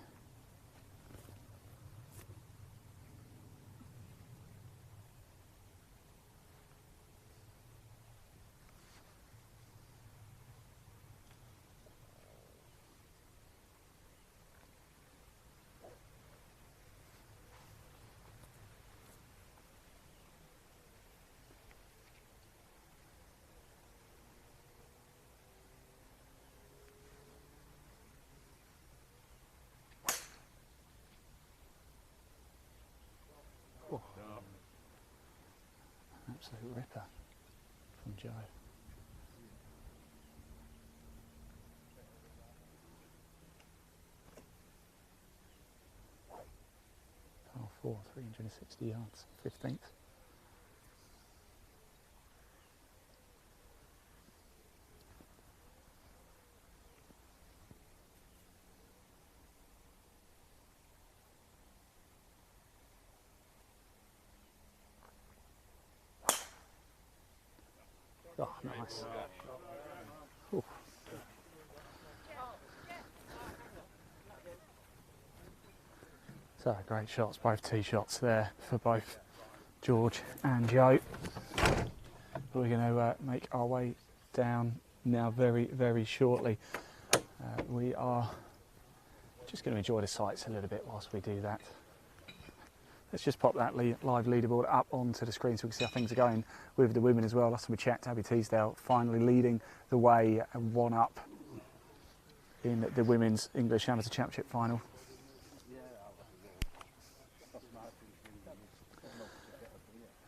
Absolute ripper from Joe. Par 4, 360 yards, 15th. Oh, nice. Ooh. So great shots, both tee shots there for both George and Joe. We're going to make our way down now very, very shortly. We are just going to enjoy the sights a little bit whilst we do that. Let's just pop that live leaderboard up onto the screen so we can see how things are going with the women as well. Last time we checked, Abbie Teasdale finally leading the way and 1 up in the Women's English Amateur Championship final.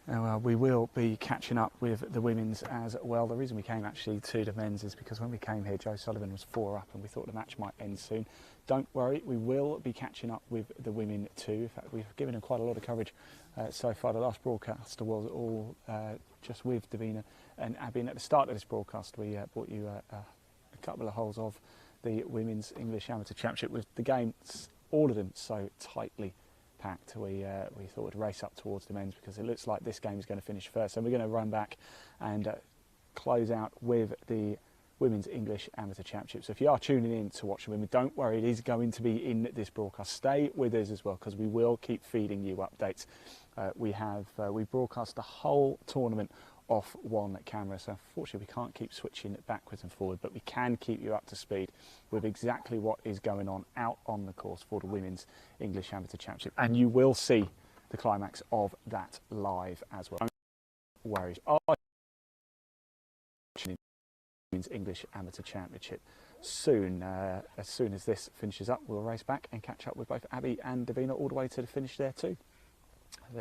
Now, we will be catching up with the women's as well. The reason we came actually to the men's is because when we came here, Joe Sullivan was 4 up and we thought the match might end soon. Don't worry, we will be catching up with the women too. In fact, we've given them quite a lot of coverage so far. The last broadcast was all just with Davina and Abbie. And at the start of this broadcast, we brought you a couple of holes of the Women's English Amateur Championship with the games, all of them so tightly packed. We thought we'd race up towards the men's because it looks like this game is going to finish first. So we're going to run back and close out with the Women's English Amateur Championship. So if you are tuning in to watch the women, don't worry, it is going to be in this broadcast. Stay with us as well because we will keep feeding you updates. We broadcast the whole tournament off one camera, so unfortunately we can't keep switching it backwards and forward, but we can keep you up to speed with exactly what is going on out on the course for the Women's English Amateur Championship, and you will see the climax of that live as well. Don't worry. Women's English Amateur Championship soon. As soon as this finishes up, we'll race back and catch up with both Abbie and Davina all the way to the finish there too.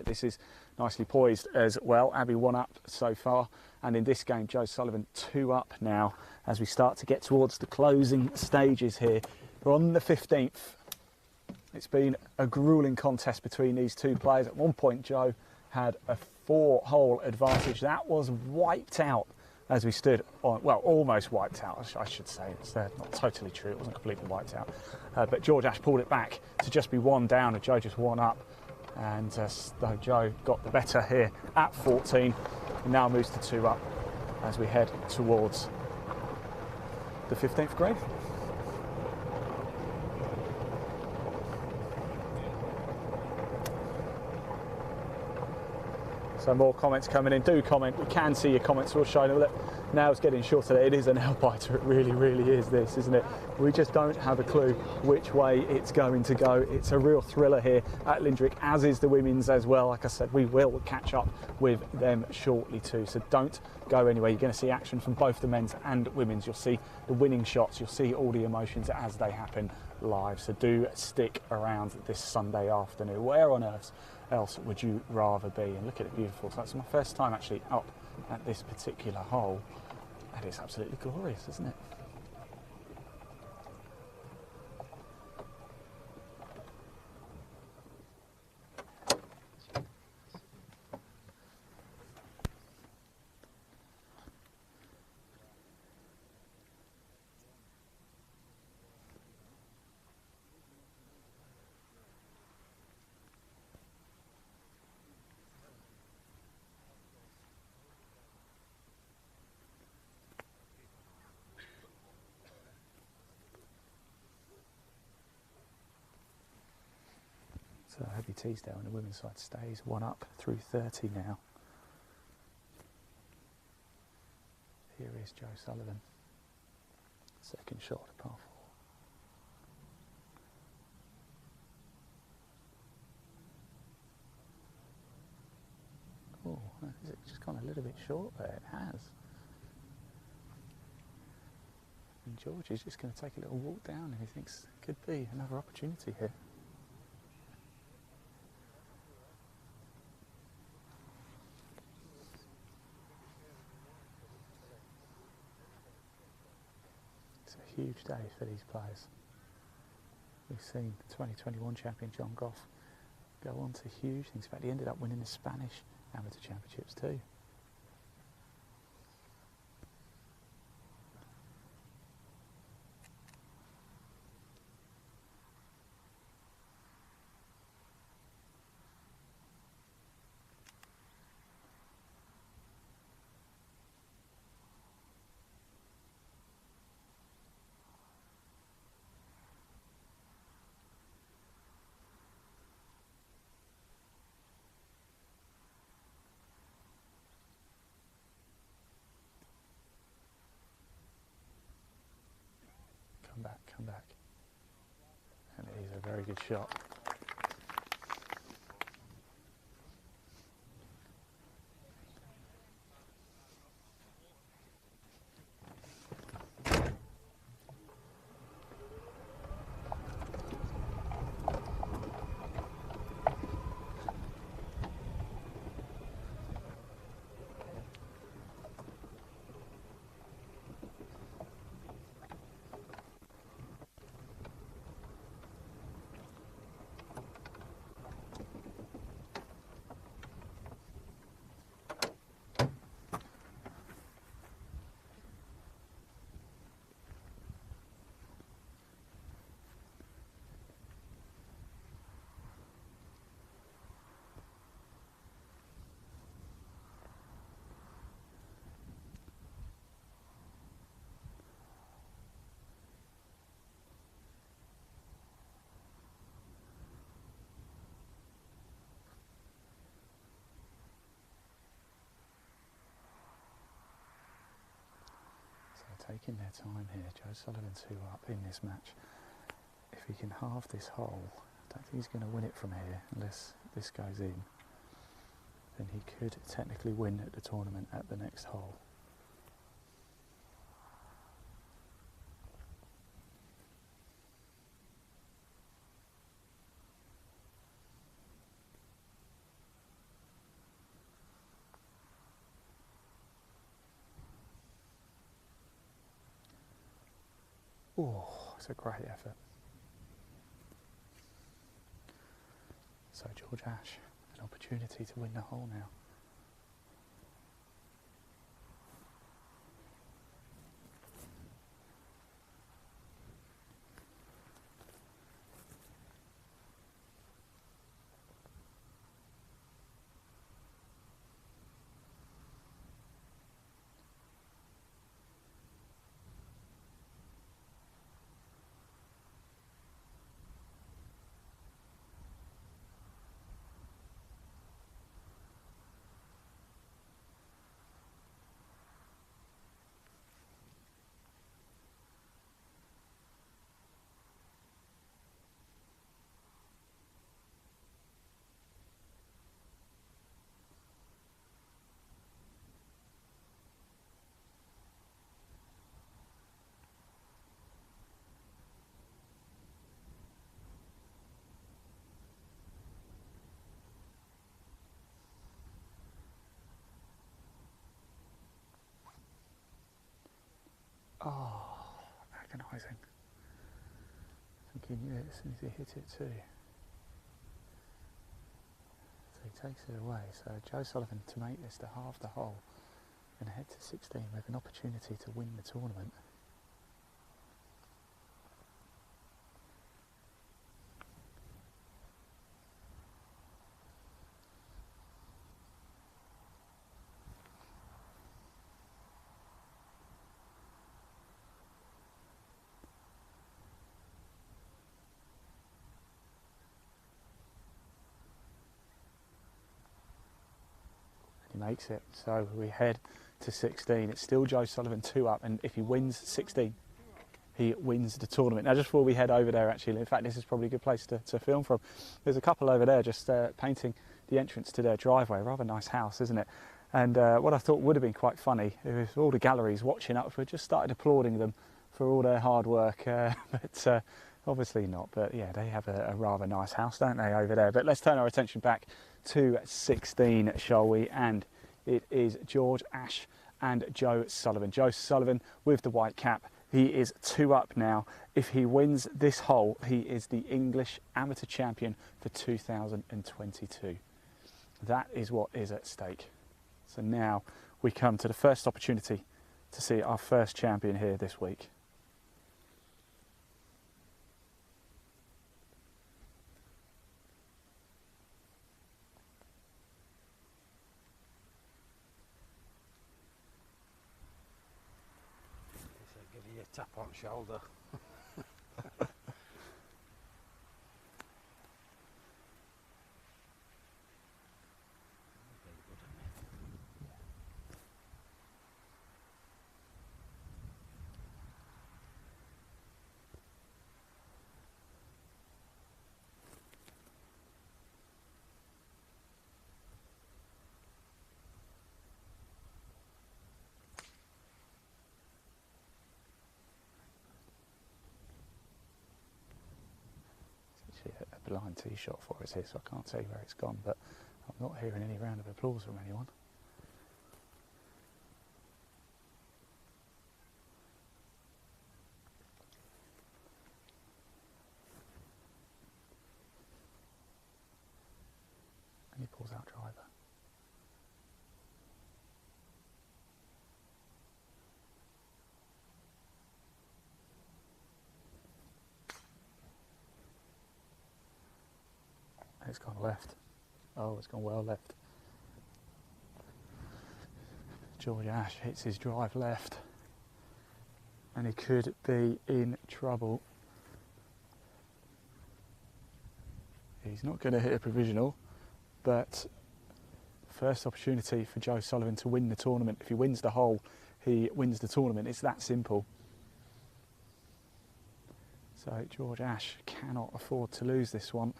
This is nicely poised as well. Abbie 1 up so far, and in this game Joe Sullivan 2 up now as we start to get towards the closing stages here. We're on the 15th. It's been a gruelling contest between these two players. At one point Joe had a 4-hole advantage. That was wiped out as we stood on, well, almost wiped out, I should say. It's not totally true, it wasn't completely wiped out. But George Ash pulled it back to just be 1 down and Joe just 1 up. And though Joe got the better here at 14, he now moves to 2 up as we head towards the 15th green. So more comments coming in. Do comment. We can see your comments. We'll show them. Look, now it's getting shorter. It is a nail biter. It really, really is this, isn't it? We just don't have a clue which way it's going to go. It's a real thriller here at Lindrick, as is the women's as well. Like I said, we will catch up with them shortly too. So don't go anywhere. You're going to see action from both the men's and women's. You'll see the winning shots. You'll see all the emotions as they happen live. So do stick around this Sunday afternoon. Where on earth else would you rather be? And look at it, beautiful. So that's my first time actually up at this particular hole. That is absolutely glorious, isn't it? So Abbie Teasdale on the women's side stays 1 up through 30 now. Here is Joe Sullivan. Second shot, par 4. Oh, has it just gone a little bit short there? It has. And George is just going to take a little walk down and he thinks it could be another opportunity here. Huge day for these players. We've seen the 2021 champion John Goff go on to huge things. In fact, he ended up winning the Spanish Amateur Championships too. Come back. And it is a very good shot. taking their time here. Joe Sullivan 2 up in this match. If he can halve this hole, I don't think he's going to win it from here unless this goes in. Then he could technically win the tournament at the next hole. Oh, it's a great effort. So George Ash, an opportunity to win the hole now. Oh, agonising. I think he knew it as soon as he hit it too. So he takes it away. So Joe Sullivan to make this to half the hole and head to 16 with an opportunity to win the tournament. Makes it. So we head to 16. It's still Joe Sullivan 2 up, and if he wins 16, he wins the tournament. Now, just before we head over there, actually, in fact, this is probably a good place to film from. There's a couple over there just painting the entrance to their driveway. Rather nice house, isn't it? And what I thought would have been quite funny is all the galleries watching up for just started applauding them for all their hard work, but obviously not. But yeah, they have a rather nice house, don't they, over there? But let's turn our attention back to 16, shall we? And it is George Ash and Joe Sullivan. Joe Sullivan with the white cap. He is 2 up now. If he wins this hole, he is the English amateur champion for 2022. That is what is at stake. So now we come to the first opportunity to see our first champion here this week.
Give you a tap on shoulder.
A blind tee shot for us here, so I can't tell you where it's gone, but I'm not hearing any round of applause from anyone. And he pulls out driver. It's gone left. Oh, it's gone well left. George Ash hits his drive left, and he could be in trouble. He's not going to hit a provisional, but first opportunity for Joe Sullivan to win the tournament. If he wins the hole, he wins the tournament. It's that simple. So George Ashe cannot afford to lose this one.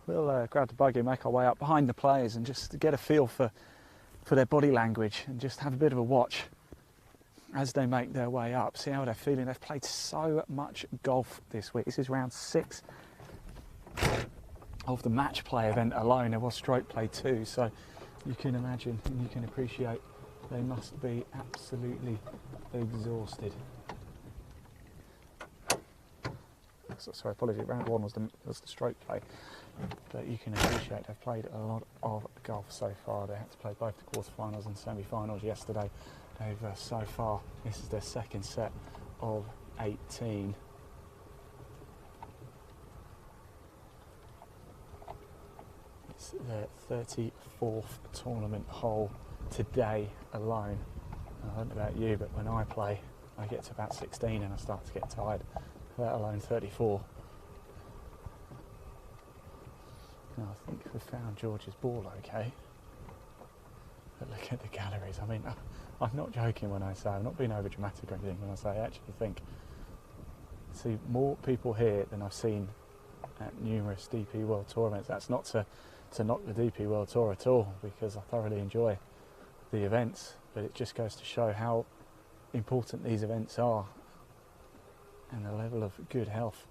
We'll grab the buggy, make our way up behind the players and just get a feel for their body language and just have a bit of a watch as they make their way up, see how they're feeling. They've played so much golf this week. This is round 6 of the match play event alone. There was stroke play too, so you can imagine and you can appreciate they must be absolutely exhausted. Sorry, apologies, round 1 was the stroke play, but you can appreciate they've played a lot of golf so far. They had to play both the quarterfinals and semi-finals yesterday. They've so far, this is their second set of 18. It's their 34th tournament hole today alone. I don't know about you, but when I play, I get to about 16 and I start to get tired, let alone 34. Now I think we've found George's ball okay. But look at the galleries. I mean, I'm not joking when I say, I'm not being over dramatic or anything when I say I actually think I see more people here than I've seen at numerous DP World Tour events. That's not to knock the DP World Tour at all, because I thoroughly enjoy the events, but it just goes to show how important these events are and the level of good health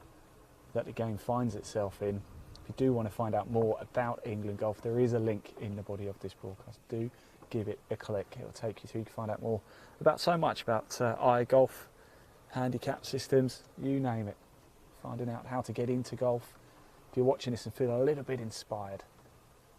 that the game finds itself in. If you do want to find out more about England golf, there is a link in the body of this broadcast. Do give it a click. It will take you through. You can find out more about so much about iGolf, handicap systems, you name it. Finding out how to get into golf. If you're watching this and feel a little bit inspired,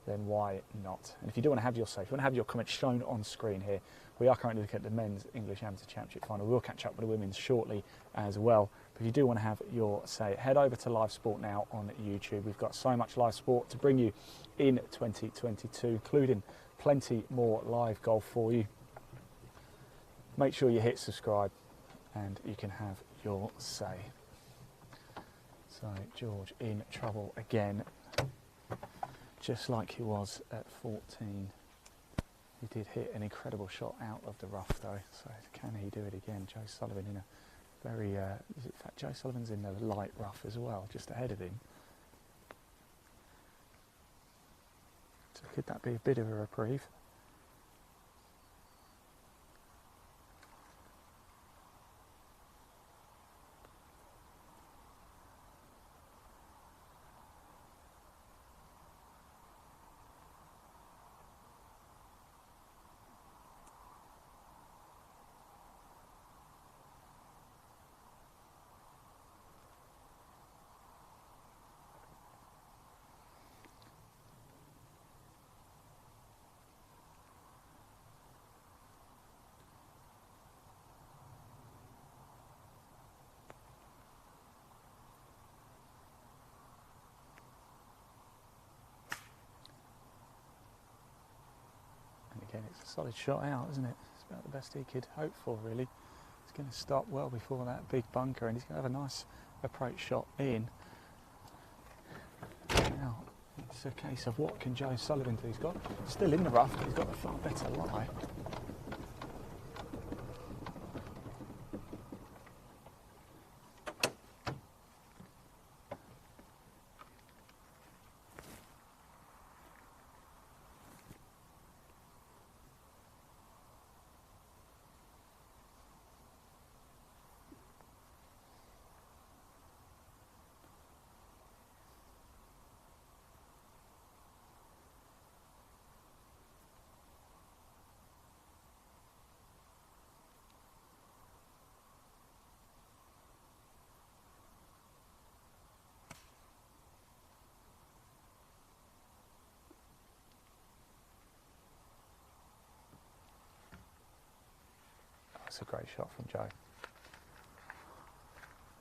then why not? And if you do want to have your say, if you want to have your comments shown on screen here, we are currently looking at the men's English Amateur Championship final. We'll catch up with the women's shortly as well. But if you do want to have your say, head over to Live Sport now on YouTube. We've got so much live sport to bring you in 2022, including plenty more live golf for you. Make sure you hit subscribe and you can have your say. So George in trouble again, just like he was at 14. He did hit an incredible shot out of the rough though, so can he do it again? Joe Sullivan in a very, in fact Joe Sullivan's in the light rough as well, just ahead of him. So could that be a bit of a reprieve? Again, it's a solid shot out, isn't it? It's about the best he could hope for, really. He's going to stop well before that big bunker, and he's going to have a nice approach shot in. Now, it's a case of what can Joe Sullivan do? He's got still in the rough, but he's got a far better lie. That's a great shot from Joe.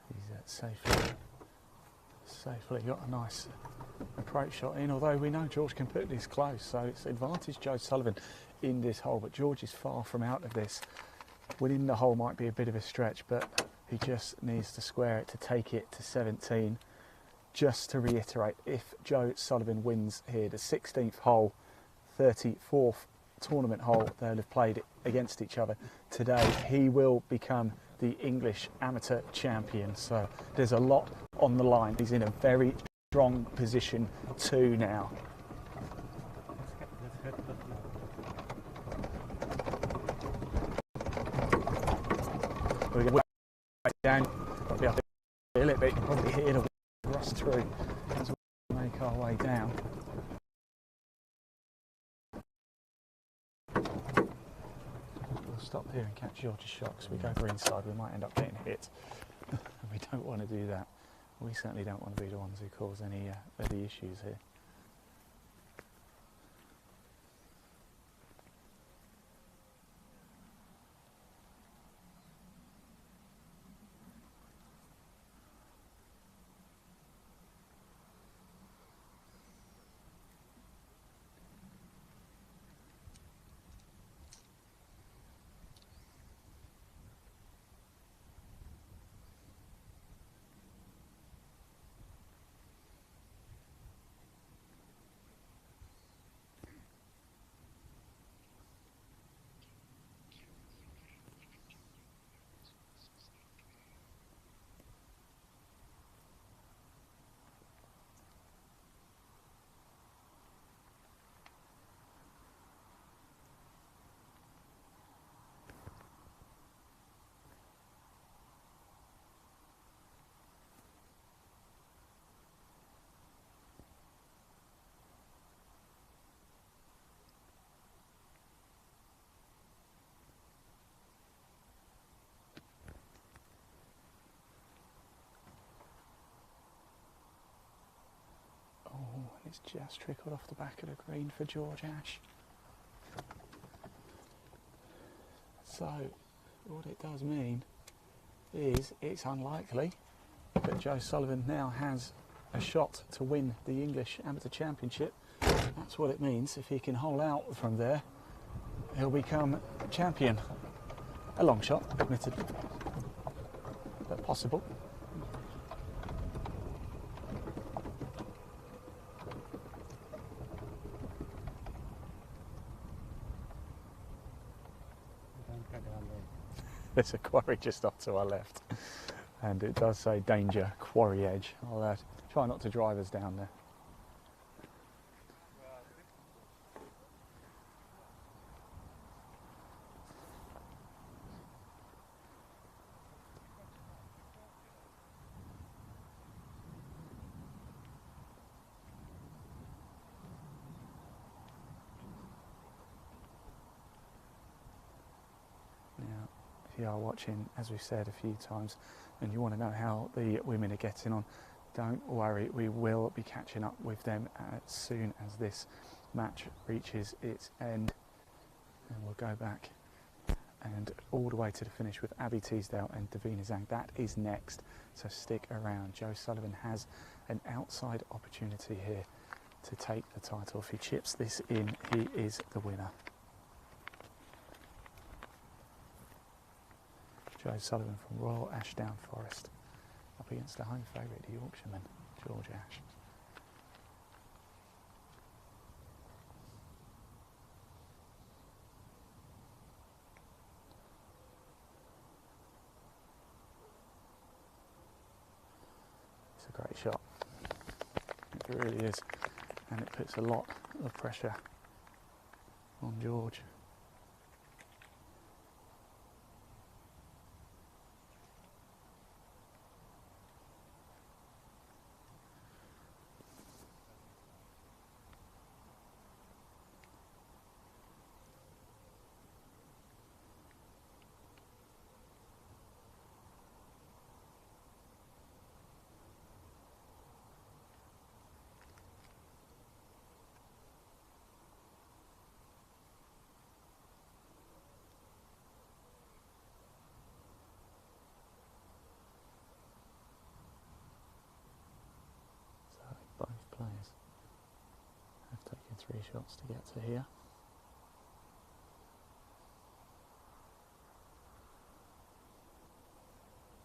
He's safely got a nice approach shot in, although we know George can put this close, so it's advantage Joe Sullivan in this hole, but George is far from out of this. Winning the hole might be a bit of a stretch, but he just needs to square it to take it to 17. Just to reiterate, if Joe Sullivan wins here, the 16th hole, 34th tournament hole they'll have played against each other today. He will become the English amateur champion, so there's a lot on the line. He's in a very strong position too now. We're going to down, probably up a little bit, probably here to rust through as we make our way down. We'll stop here and catch George's shot, because we go for inside, we might end up getting hit. And we don't want to do that. We certainly don't want to be the ones who cause any of the issues here. It's just trickled off the back of the green for George Ash. So what it does mean is it's unlikely that Joe Sullivan now has a shot to win the English Amateur Championship. That's what it means. If he can hold out from there, he'll become champion. A long shot, admittedly, but possible. There's a quarry just off to our left, and it does say danger, quarry edge. I'll try not to drive us down there. If you are watching, as we've said a few times, and you want to know how the women are getting on, don't worry, we will be catching up with them as soon as this match reaches its end, and we'll go back and all the way to the finish with Abbie Teasdale and Davina Xanh. That is next, so stick around. Joe Sullivan has an outside opportunity here to take the title. If he chips this in, he is the winner. Joe Sullivan from Royal Ashdown Forest up against the home favourite, the Yorkshireman, George Ash. It's a great shot. It really is, and it puts a lot of pressure on George. Both players have taken 3 shots to get to here.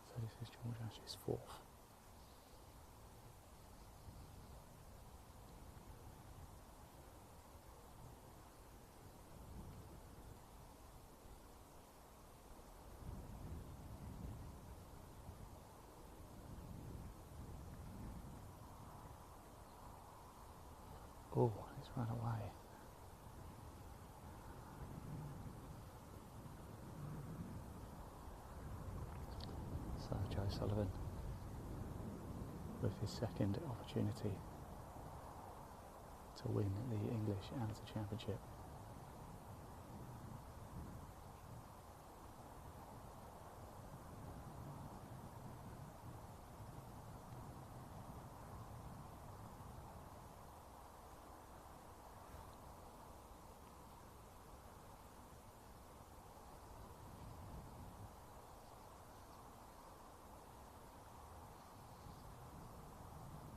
So this is George Ash's 4th. Oh, he's run away. So Joe Sullivan with his second opportunity to win the English Amateur Championship.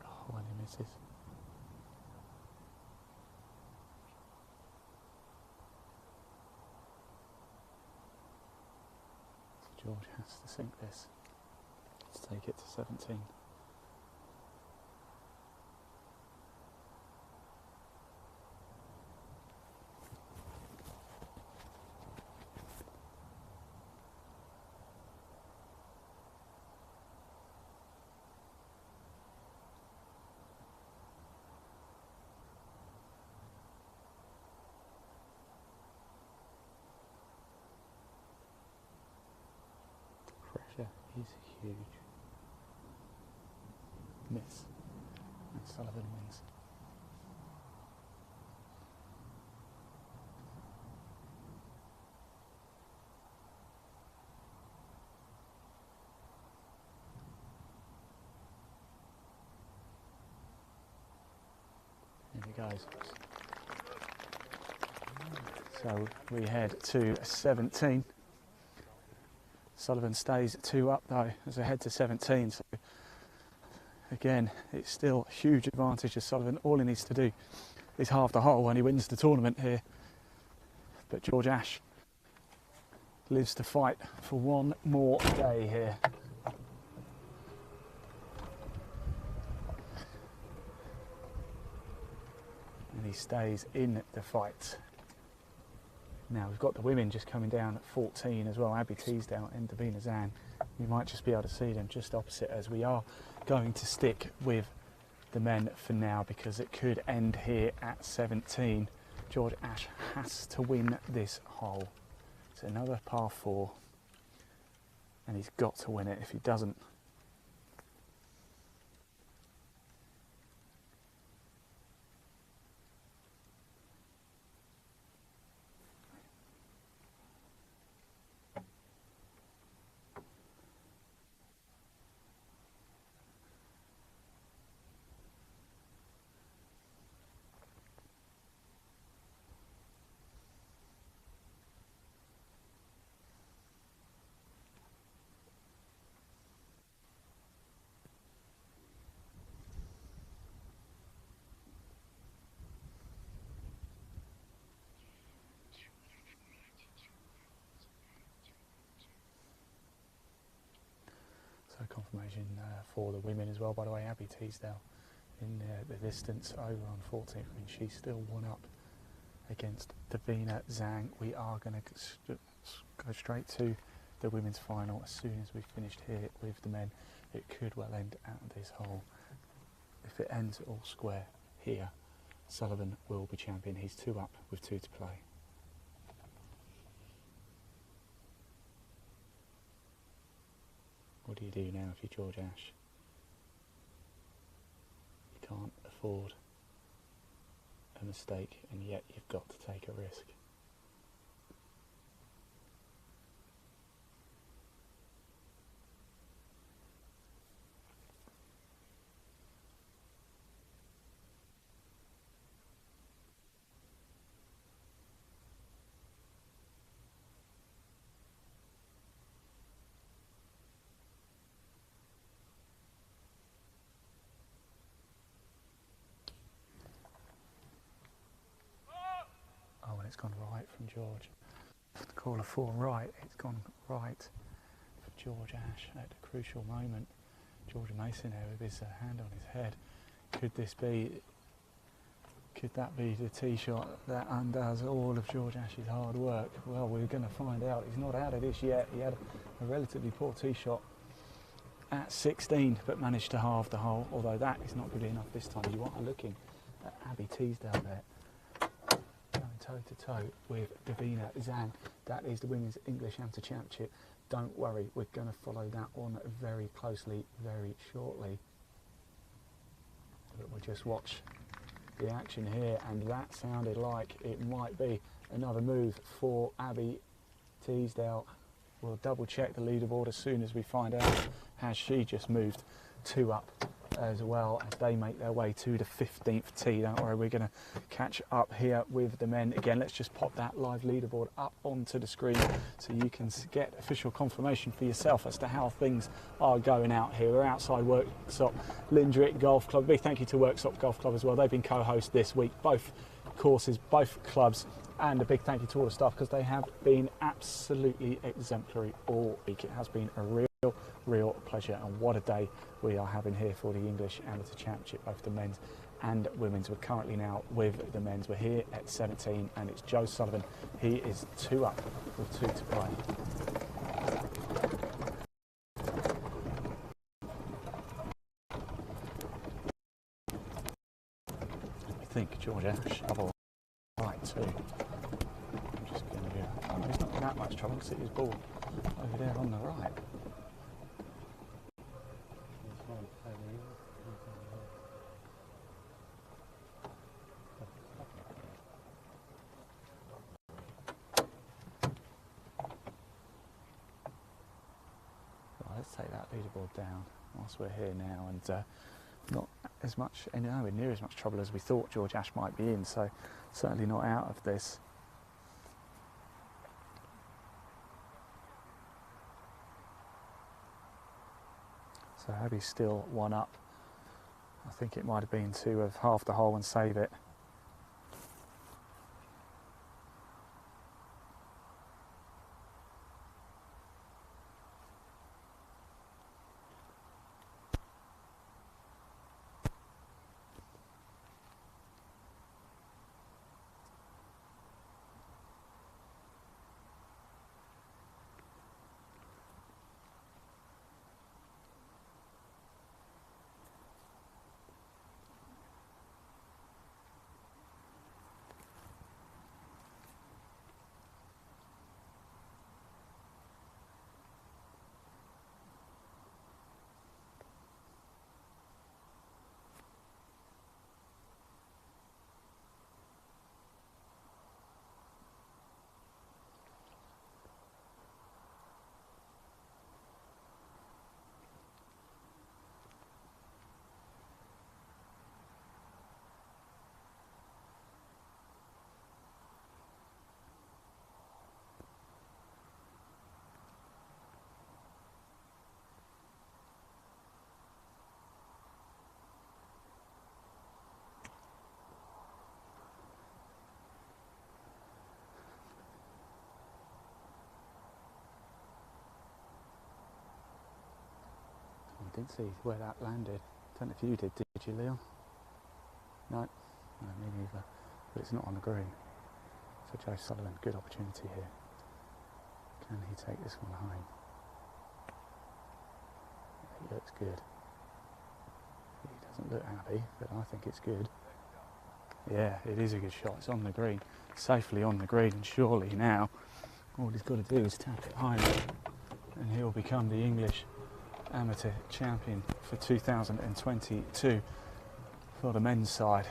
Oh, and he misses. George has to sink this to take it to 17. Pressure is huge. Miss. And Sullivan wins. There he goes. So we head to 17. Sullivan stays 2 up though as we head to 17. So again, it's still a huge advantage of Sullivan. All he needs to do is halve the hole and he wins the tournament here. But George Ashe lives to fight for one more day here. And he stays in the fight. Now we've got the women just coming down at 14 as well, Abbie Teasdale and Davina Xanh. You might just be able to see them just opposite as we are going to stick with the men for now because it could end here at 17. George Ashe has to win this hole. It's another par 4 and he's got to win it. If he doesn't, confirmation for the women as well, by the way. Abbie Teasdale in the distance over on 14th, and she's still 1 up against Davina Xanh. We are going to go straight to the women's final as soon as we've finished here with the men. It could well end at this hole. If it ends all square here, Sullivan will be champion. He's 2 up with 2 to play. What do you do now if you're George Ashe? You can't afford a mistake and yet you've got to take a risk. It's gone right from George. The caller 4 right, it's gone right for George Ashe at a crucial moment. George Mason there with his hand on his head. Could that be the tee shot that undoes all of George Ashe's hard work? Well, we're going to find out. He's not out of this yet. He had a relatively poor tee shot at 16, but managed to halve the hole, although that is not good enough this time. You are looking Abbie Teasdale there, going toe to toe with Davina Xanh. That is the Women's English Amateur Championship. Don't worry, we're going to follow that on very closely, very shortly. But we'll just watch the action here, and that sounded like it might be another move for Abbie Teasdale. We'll double check the leaderboard as soon as we find out. Has she just moved 2 up as well as they make their way to the 15th tee? Don't worry, we're going to catch up here with the men. Again, let's just pop that live leaderboard up onto the screen so you can get official confirmation for yourself as to how things are going out here. We're outside Worksop Lindrick Golf Club. Big thank you to Worksop Golf Club as well. They've been co-hosts this week, both courses, both clubs, and a big thank you to all the staff because they have been absolutely exemplary all week. It has been a real pleasure, and what a day we are having here for the English Amateur Championship, both the men's and women's. We're currently now with the men's. We're here at 17 and it's Joe Sullivan. He is 2 up with 2 to play. I think George Ash shovel right too. I'm just going to go. He's not in that much trouble. See his ball over there on the right. Let's take that leaderboard down whilst we're here now, and not as much, nowhere near as much trouble as we thought George Ash might be in, so certainly not out of this. So Abbie's still 1 up. I think it might have been to have half the hole and save it. I didn't see where that landed. Don't know if you did you, Leon? No, me neither. But it's not on the green. So Joe Sullivan, good opportunity here. Can he take this one home? He looks good. He doesn't look happy, but I think it's good. Yeah, it is a good shot. It's on the green, safely on the green, and surely now all he's got to do is tap it home, and he'll become the English Amateur Champion for 2022 for the men's side.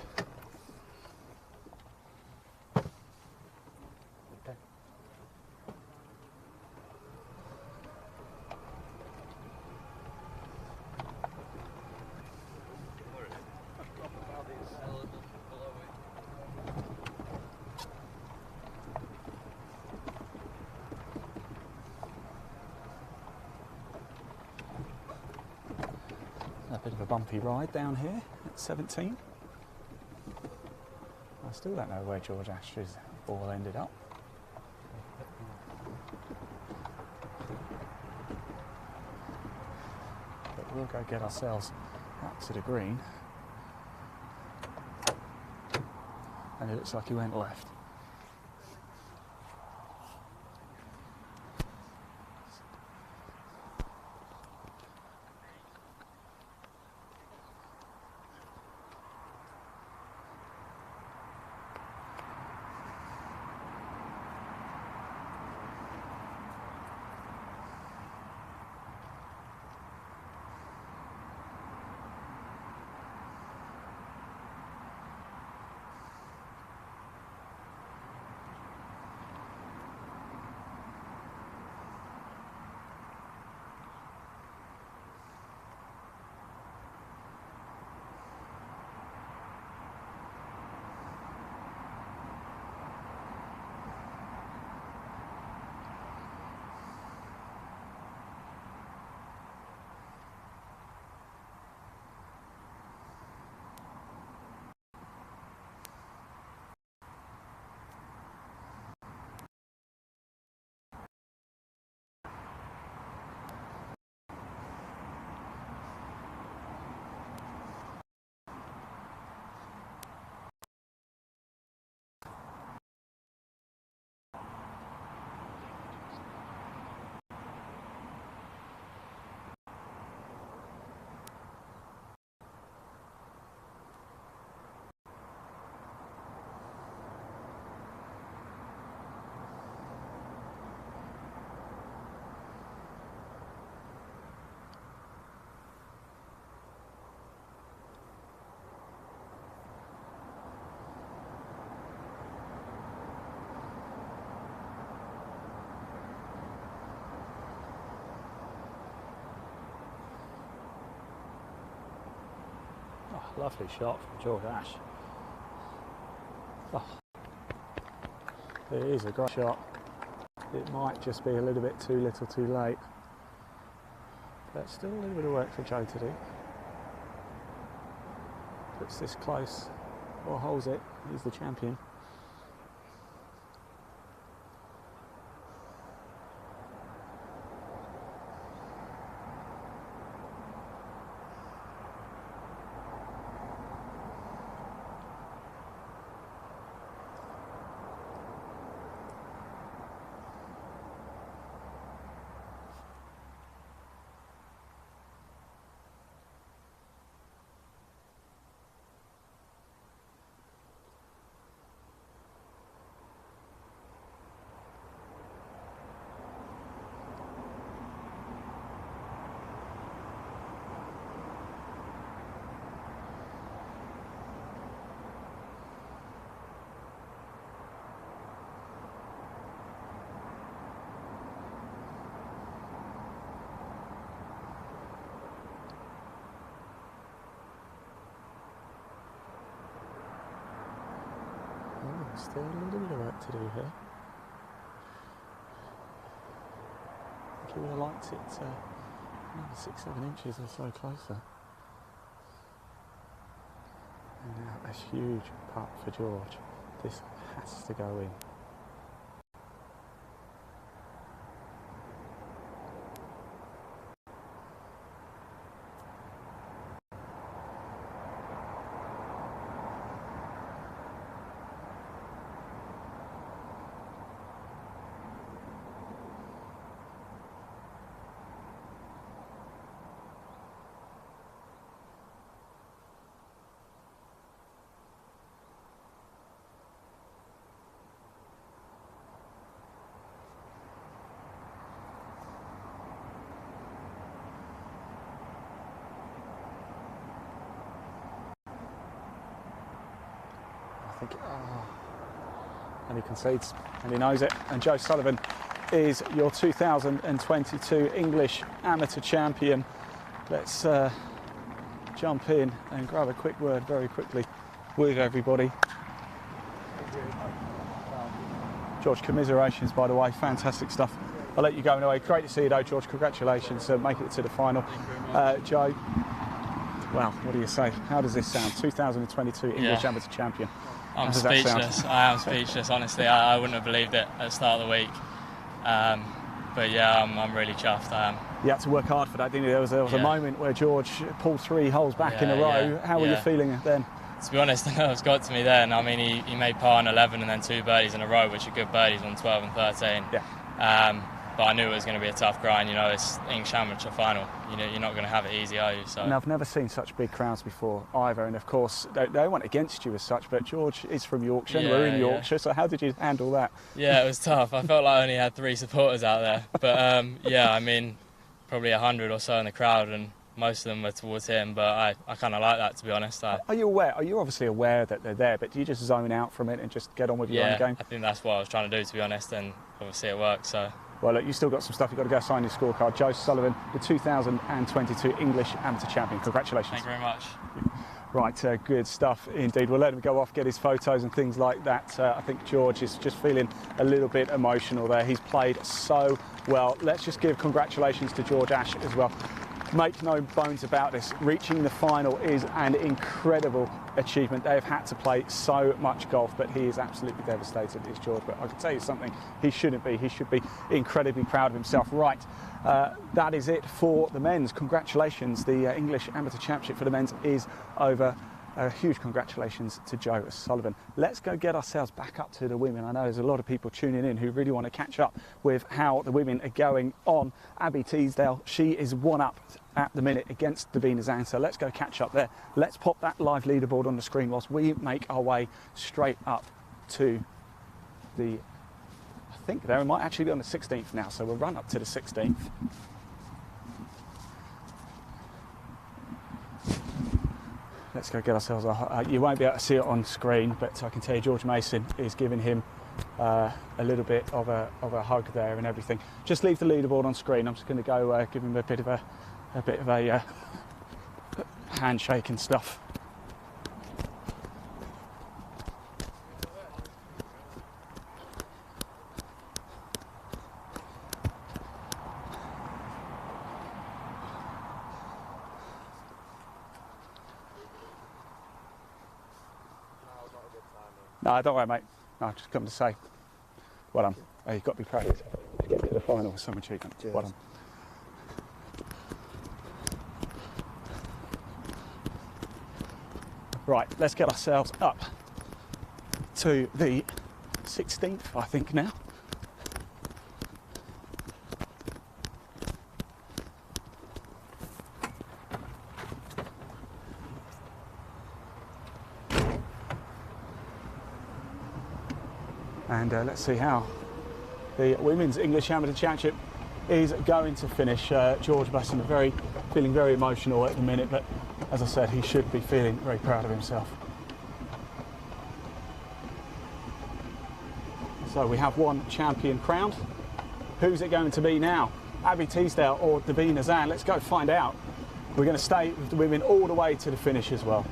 A bit of a bumpy ride down here at 17. I still don't know where George Ash's ball ended up. But we'll go get ourselves up to the green. And it looks like he went left. Lovely shot from George Ash. Oh, it is a great shot. It might just be a little bit too little too late. But still a little bit of work for Joe to do. Puts this close or holds it, he's the champion. Still a little bit of work to do here. I think he would have liked it another 6-7 inches or so closer. And now a huge putt for George. This has to go in. And he concedes, and he knows it. And Joe Sullivan is your 2022 English Amateur Champion. Let's jump in and grab a quick word very quickly with everybody. George, commiserations, by the way, fantastic stuff. I'll let you go anyway. Great to see you though, George. Congratulations, making it to the final. Joe, well, what do you say? How does this sound? 2022 English Amateur Champion.
I'm speechless. I am speechless, honestly. I wouldn't have believed it at the start of the week. But yeah, I'm really chuffed. I am. You had to work hard for that, didn't you? There was a moment where George pulled 3 holes back in a row. How were you feeling then? To be honest, it was got to me then. I mean, he made par on 11 and then 2 birdies in a row, which are good birdies on 12 and 13. Yeah. But I knew it was going to be a tough grind. You know, it's English Amateur final. You know, you're not going to have it easy, are you? So. And I've never seen such big crowds before either. And of course, they weren't against you as such. But George is from Yorkshire. We're in Yorkshire. So how did you handle that? Yeah, it was tough. I felt like I only had 3 supporters out there. But yeah, I mean, probably 100 or so in the crowd, and most of them were towards him. But I kind of like that, to be honest. Are you aware? Are you obviously aware that they're there? But do you just zone out from it and just get on with your own game? I think that's what I was trying to do, to be honest. And obviously it worked. So. Well, look, you've still got some stuff. You've got to go sign your scorecard. Joe Sullivan, the 2022 English Amateur Champion. Congratulations. Thank you very much. Right, good stuff indeed. We'll let him go off, get his photos and things like that. I think George is just feeling a little bit emotional there. He's played so well. Let's just give congratulations to George Ash as well. Make no bones about this, reaching the final is an incredible achievement. They have had to play so much golf, but he is absolutely devastated, is George. But I can tell you something, he shouldn't be. He should be incredibly proud of himself. Right, that is it for the men's. Congratulations, the English Amateur Championship for the men's is over. Huge congratulations to Joe Sullivan. Let's go get ourselves back up to the women. I know there's a lot of people tuning in who really want to catch up with how the women are going on. Abbie Teasdale, she is 1 up at the minute against Davina Xanh, so let's go catch up there. Let's pop that live leaderboard on the screen whilst we make our way straight up to the, I think there, we might actually be on the 16th now, so we'll run up to the 16th. Let's go get ourselves you won't be able to see it on screen, but I can tell you George Mason is giving him a little bit of a hug there and everything. Just leave the leaderboard on screen. I'm just going to go give him a bit of a handshake and stuff.
No, don't worry, mate. No, I've just come to say, well done. Oh, you've got to be proud of yourself. To get to the final with some achievement.
Cheers.
Well done. Right, let's get ourselves up to the 16th, I think, now. And let's see how the Women's English Amateur Championship is going to finish. George Besson feeling very emotional at the minute, but as I said, he should be feeling very proud of himself. So we have one champion crowned. Who's it going to be now? Abbie Teasdale or Davina Xanh? Let's go find out. We're going to stay with the women all the way to the finish as well.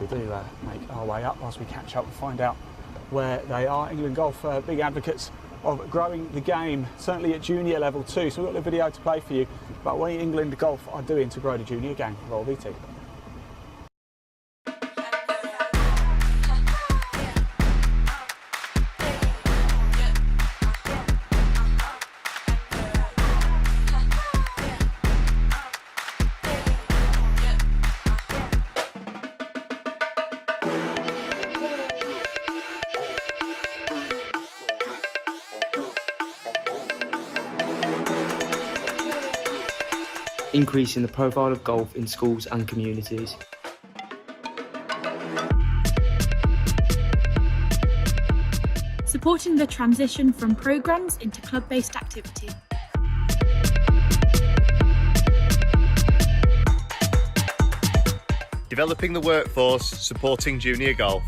We do make our way up, whilst we catch up and find out where they are. England Golf, big advocates of growing the game, certainly at junior level too. So we've got a video to play for you about what England Golf are doing to grow the junior game. Roll VT.
Increasing the profile of golf in schools and communities.
Supporting the transition from programmes into club-based activity.
Developing the workforce, supporting junior golf.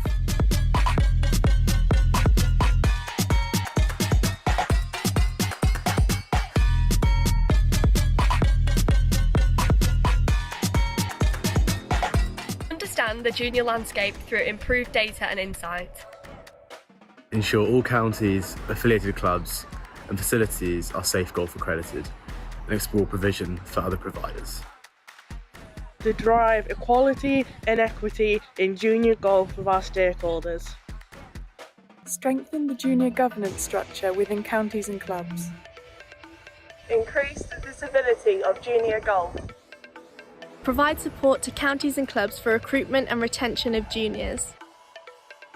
The junior landscape through improved data and insight.
Ensure all counties, affiliated clubs and facilities are Safe Golf accredited and explore provision for other providers.
To drive equality and equity in junior golf with our stakeholders.
Strengthen the junior governance structure within counties and clubs.
Increase the visibility of junior golf.
Provide support to counties and clubs for recruitment and retention of juniors.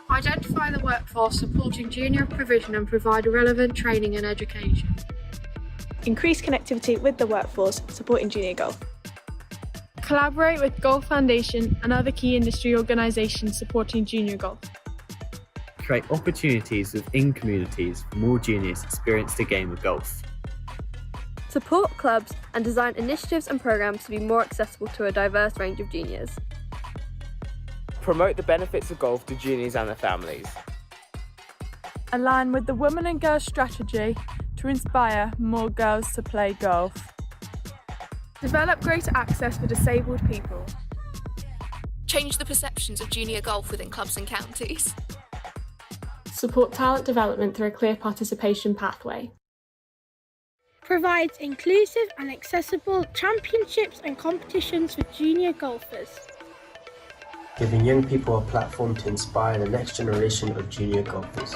Identify the workforce supporting junior provision and provide relevant training and education.
Increase connectivity with the workforce supporting junior golf.
Collaborate with Golf Foundation and other key industry organisations supporting junior golf.
Create opportunities within communities for more juniors to experience the game of golf.
Support clubs and design initiatives and programmes to be more accessible to a diverse range of juniors.
Promote the benefits of golf to juniors and their families.
Align with the Women and Girls strategy to inspire more girls to play golf.
Develop greater access for disabled people.
Change the perceptions of junior golf within clubs and counties.
Support talent development through a clear participation pathway.
Provides inclusive and accessible championships and competitions for junior golfers.
Giving young people a platform to inspire the next generation of junior golfers.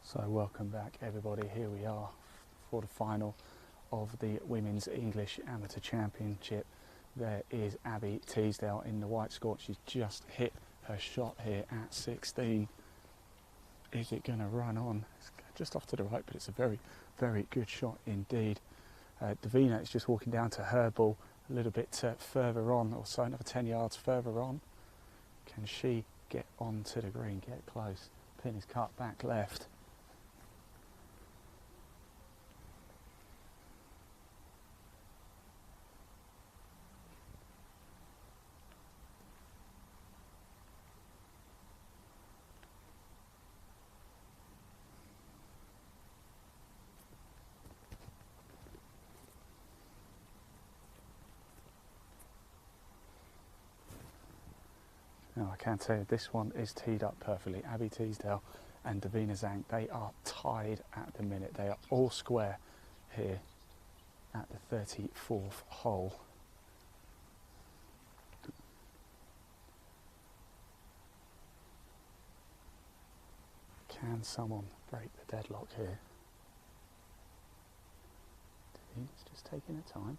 So welcome back everybody, here we are for the final of the Women's English Amateur Championship. There is Abbie Teasdale in the white scorch. She's just hit her shot here at 16. Is it going to run on? It's just off to the right, but it's a very, very good shot indeed. Davina is just walking down to her ball a little bit further on, or so, another 10 yards further on. Can she get onto the green, get close? Pin is cut back left. Now I can tell you this one is teed up perfectly. Abbie Teasdale and Davina Xanh, they are tied at the minute. They are all square here at the 34th hole. Can someone break the deadlock here? Davina's just taking her time.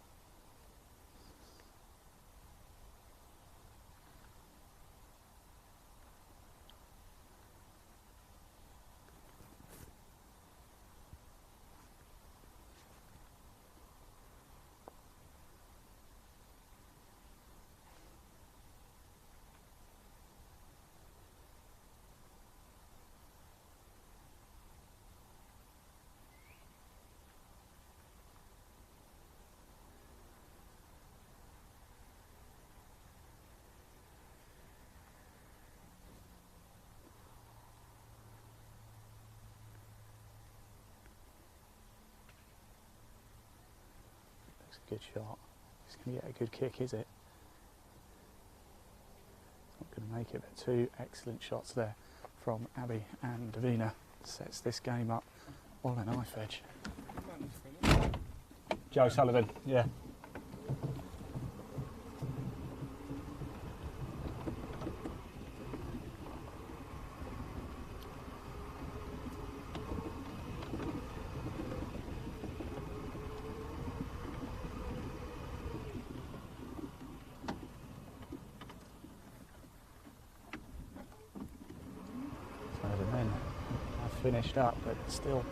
Good shot. It's going to get a good kick, is it? Not going to make it, but two excellent shots there from Abbie and Davina. Sets this game up on a knife edge. Joe Sullivan, yeah. Finished up, but still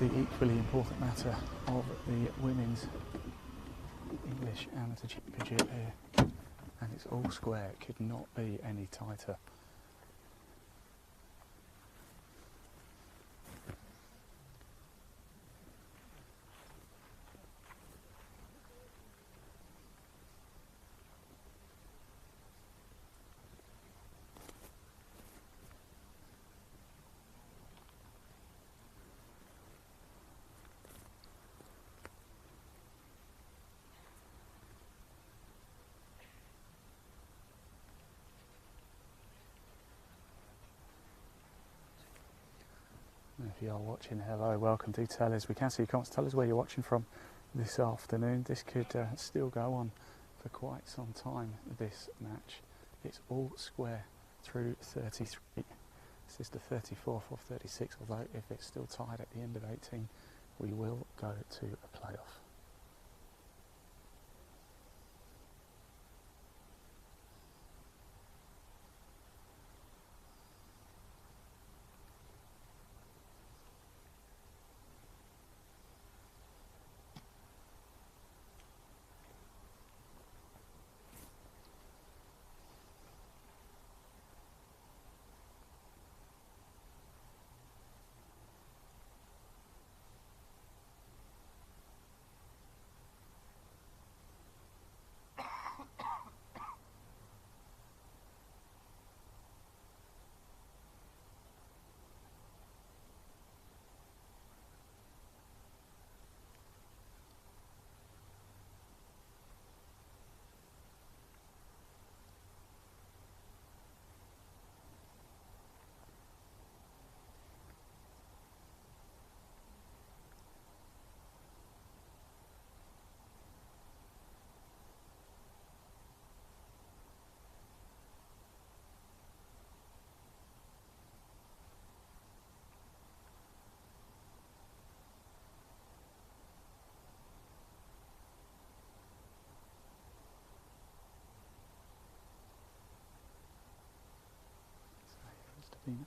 the equally important matter of the women's English amateur championship here, and it's all square. It could not be any tighter. If you are watching, hello, welcome. Do tell us, we can see your comments, tell us where you're watching from this afternoon. This could still go on for quite some time, this match. It's all square through 33. This is the 34th of 36, although if it's still tied at the end of 18, we will go to a playoff. Davina.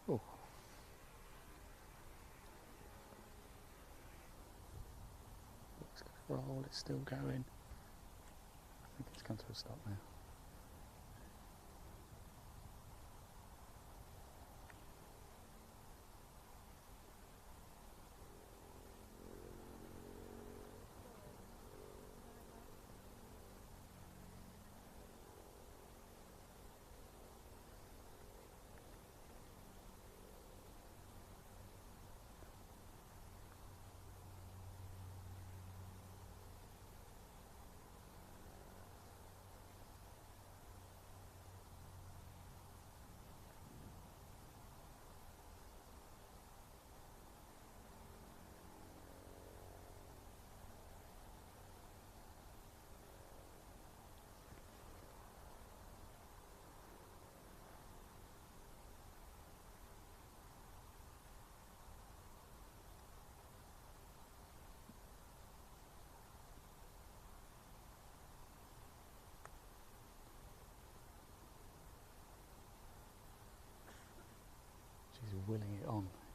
Oh. Looks like a roll, it's still going. I think it's come to a stop now.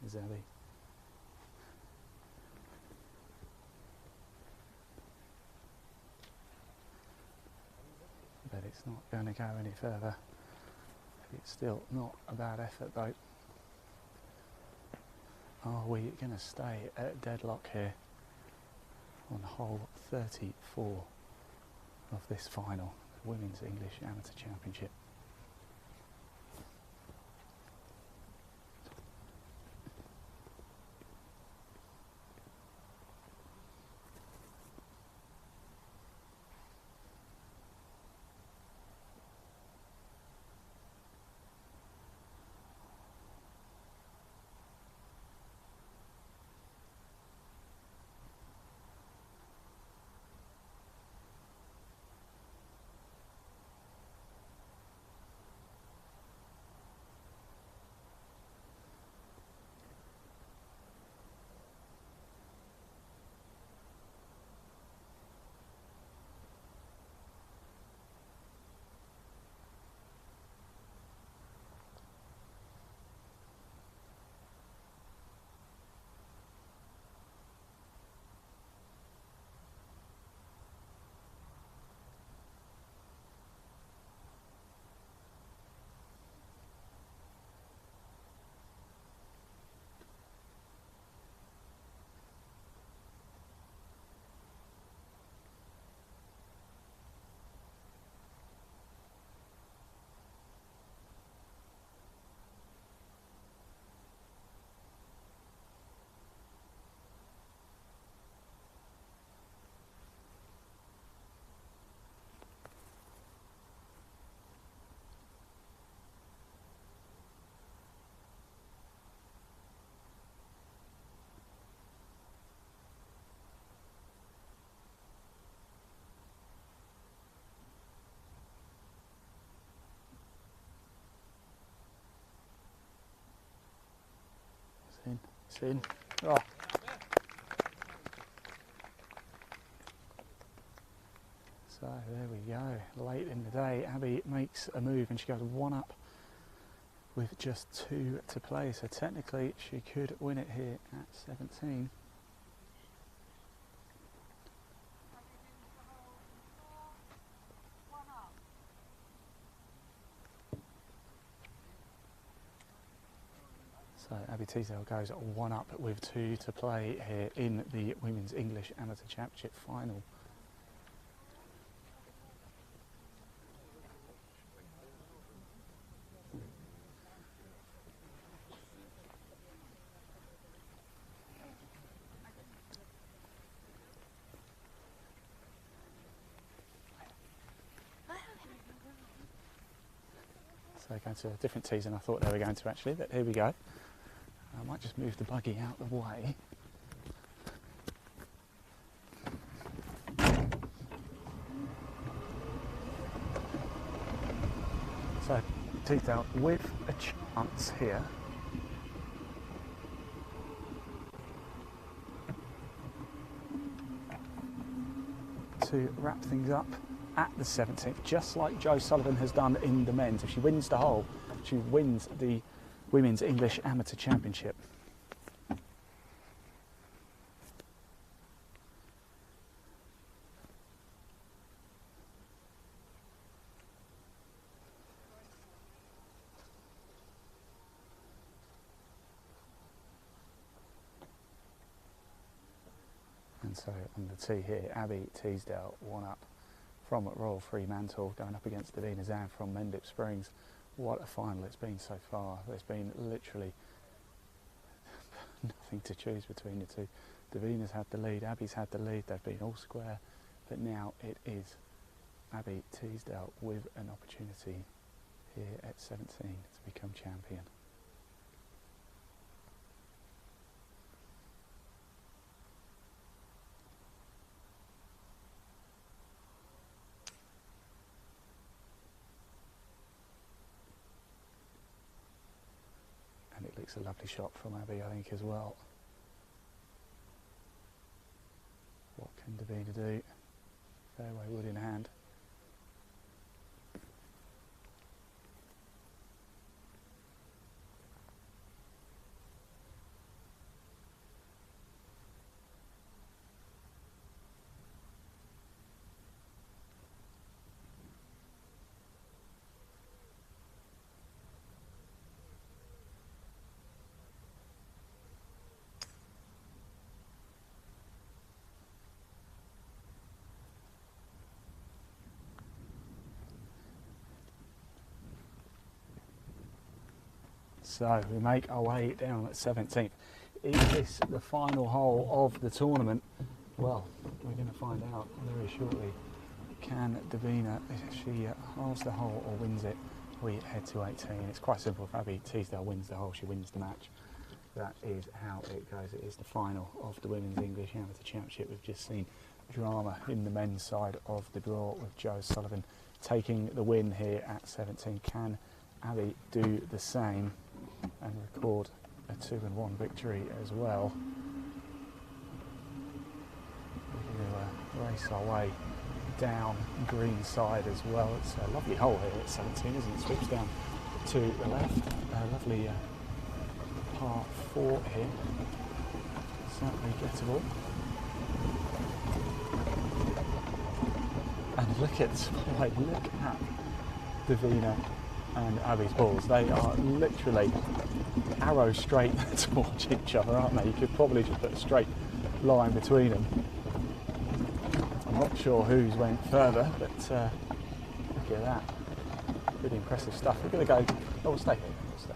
is Abbie. But it's not going to go any further. It's still not a bad effort though. Are we going to stay at deadlock here on hole 34 of this final, the Women's English Amateur Championship? It's in. Oh. So there we go. Late in the day, Abbie makes a move and she goes 1 up with just 2 to play. So technically she could win it here at 17. So Abbie Teasdale goes 1 up with 2 to play here in the Women's English Amateur Championship final. So going to a different tee than I thought they were going to actually, but here we go. I might just move the buggy out the way. So Teasdale with a chance here. To wrap things up at the 17th, just like Joe Sullivan has done in the men's. If she wins the hole, she wins the Women's English Amateur Championship. And so on the tee here, Abbie Teasdale 1 up from Royal Fremantle, going up against Davina Xanh from Mendip Springs. What a final it's been so far. There's been literally nothing to choose between the two. Davina's had the lead, Abbie's had the lead, they've been all square, but now it is Abbie Teasdale with an opportunity here at 17 to become champion. And it looks a lovely shot from Abbie, I think, as well. What can Davina do? Fairway wood in hand. So we make our way down at 17th. Is this the final hole of the tournament? Well, we're going to find out very shortly. Can Davina, if she halves the hole or wins it, we head to 18. It's quite simple. If Abbie Teasdale wins the hole, she wins the match. That is how it goes. It is the final of the Women's English Amateur Championship. We've just seen drama in the men's side of the draw with Joe Sullivan taking the win here at 17. Can Abbie do the same and record a 2-1 victory as well? We're going to race our way down green side as well. It's a lovely hole here at 17, isn't it? Sweeps down to the left. A lovely par 4 here. Certainly gettable. And look at look at Davina and Abbie's balls. They are literally arrow straight towards each other, aren't they? You could probably just put a straight line between them. I'm not sure whose went further, but look at that. Pretty impressive stuff. We're going to go. Oh, we'll stay here. We'll stay.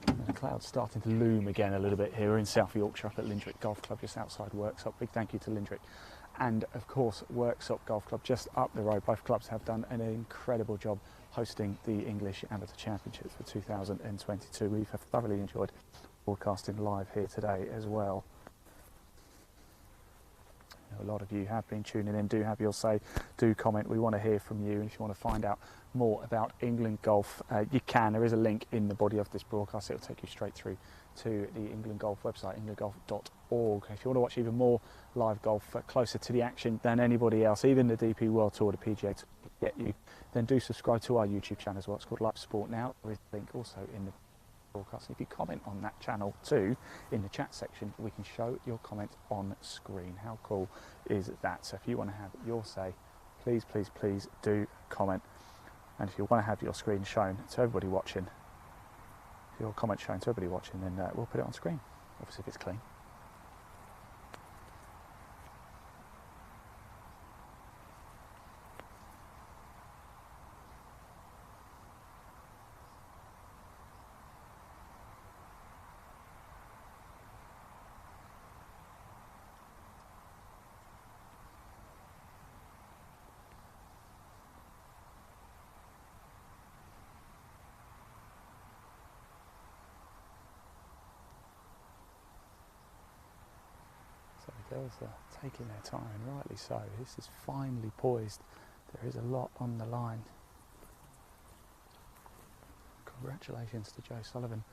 And the clouds starting to loom again a little bit here. We're in South Yorkshire up at Lindrick Golf Club, just outside Worksop. Big thank you to Lindrick. And of course, Worksop Golf Club just up the road. Both clubs have done an incredible job hosting the English Amateur Championships for 2022. We've thoroughly enjoyed broadcasting live here today as well. A lot of you have been tuning in. Do have your say, do comment. We want to hear from you. And if you want to find out more about England Golf, you can. There is a link in the body of this broadcast. It'll take you straight through to the England Golf website, englandgolf.org. If you want to watch even more live golf closer to the action than anybody else, even the DP World Tour, the PGA to get you, then do subscribe to our YouTube channel as well. It's called Live Sport Now. There is a link also in the broadcast. If you comment on that channel too, in the chat section, we can show your comment on screen. How cool is that? So if you want to have your say, please, please, please do comment. And if you want to have your screen shown to everybody watching, your comment shown to everybody watching, then we'll put it on screen, obviously if it's clean. So the girls are taking their time, and rightly so. This is finely poised. There is a lot on the line. Congratulations to Joe Sullivan,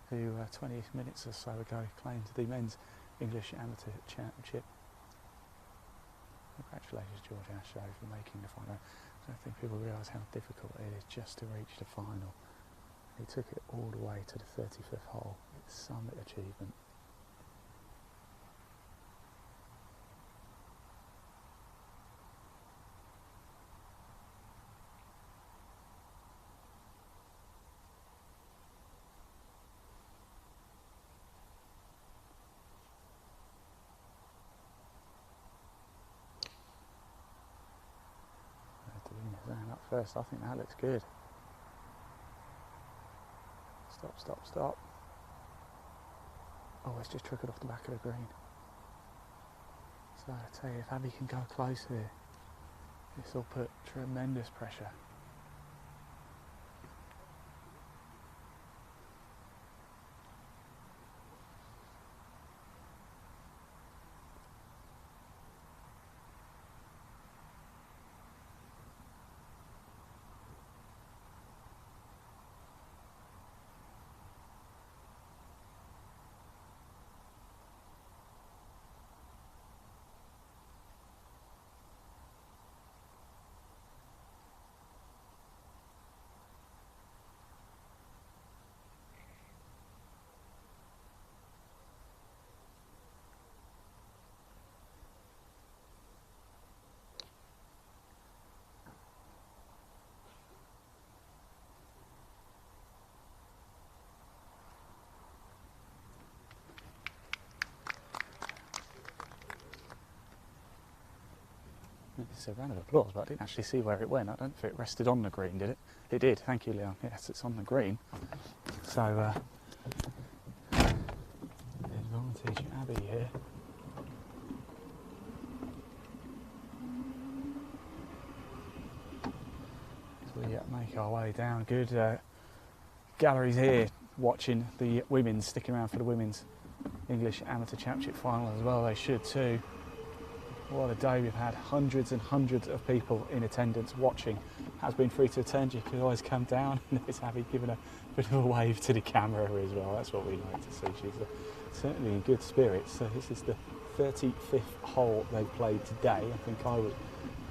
who 20 minutes or so ago claimed the Men's English Amateur Championship. Congratulations, George Ashow, for making the final. I don't think people realise how difficult it is just to reach the final. He took it all the way to the 35th hole. It's some achievement. Xanh up first. I think that looks good. Stop, stop, stop. Oh, it's just trickled off the back of the green. So I tell you, if Abbie can go close here, this will put tremendous pressure. It's a round of applause, but I didn't actually see where it went. I don't think it rested on the green, did it? It did, thank you, Leon. Yes, it's on the green. So, advantage Abbie here. So we make our way down. Good galleries here watching the women's, sticking around for the women's English Amateur Championship final as well. They should too. What a day we've had. Hundreds and hundreds of people in attendance watching. Has been free to attend. You can always come down. There's Abbie giving a bit of a wave to the camera as well. That's what we like to see. She's certainly in good spirits. So this is the 35th hole they've played today. I think I would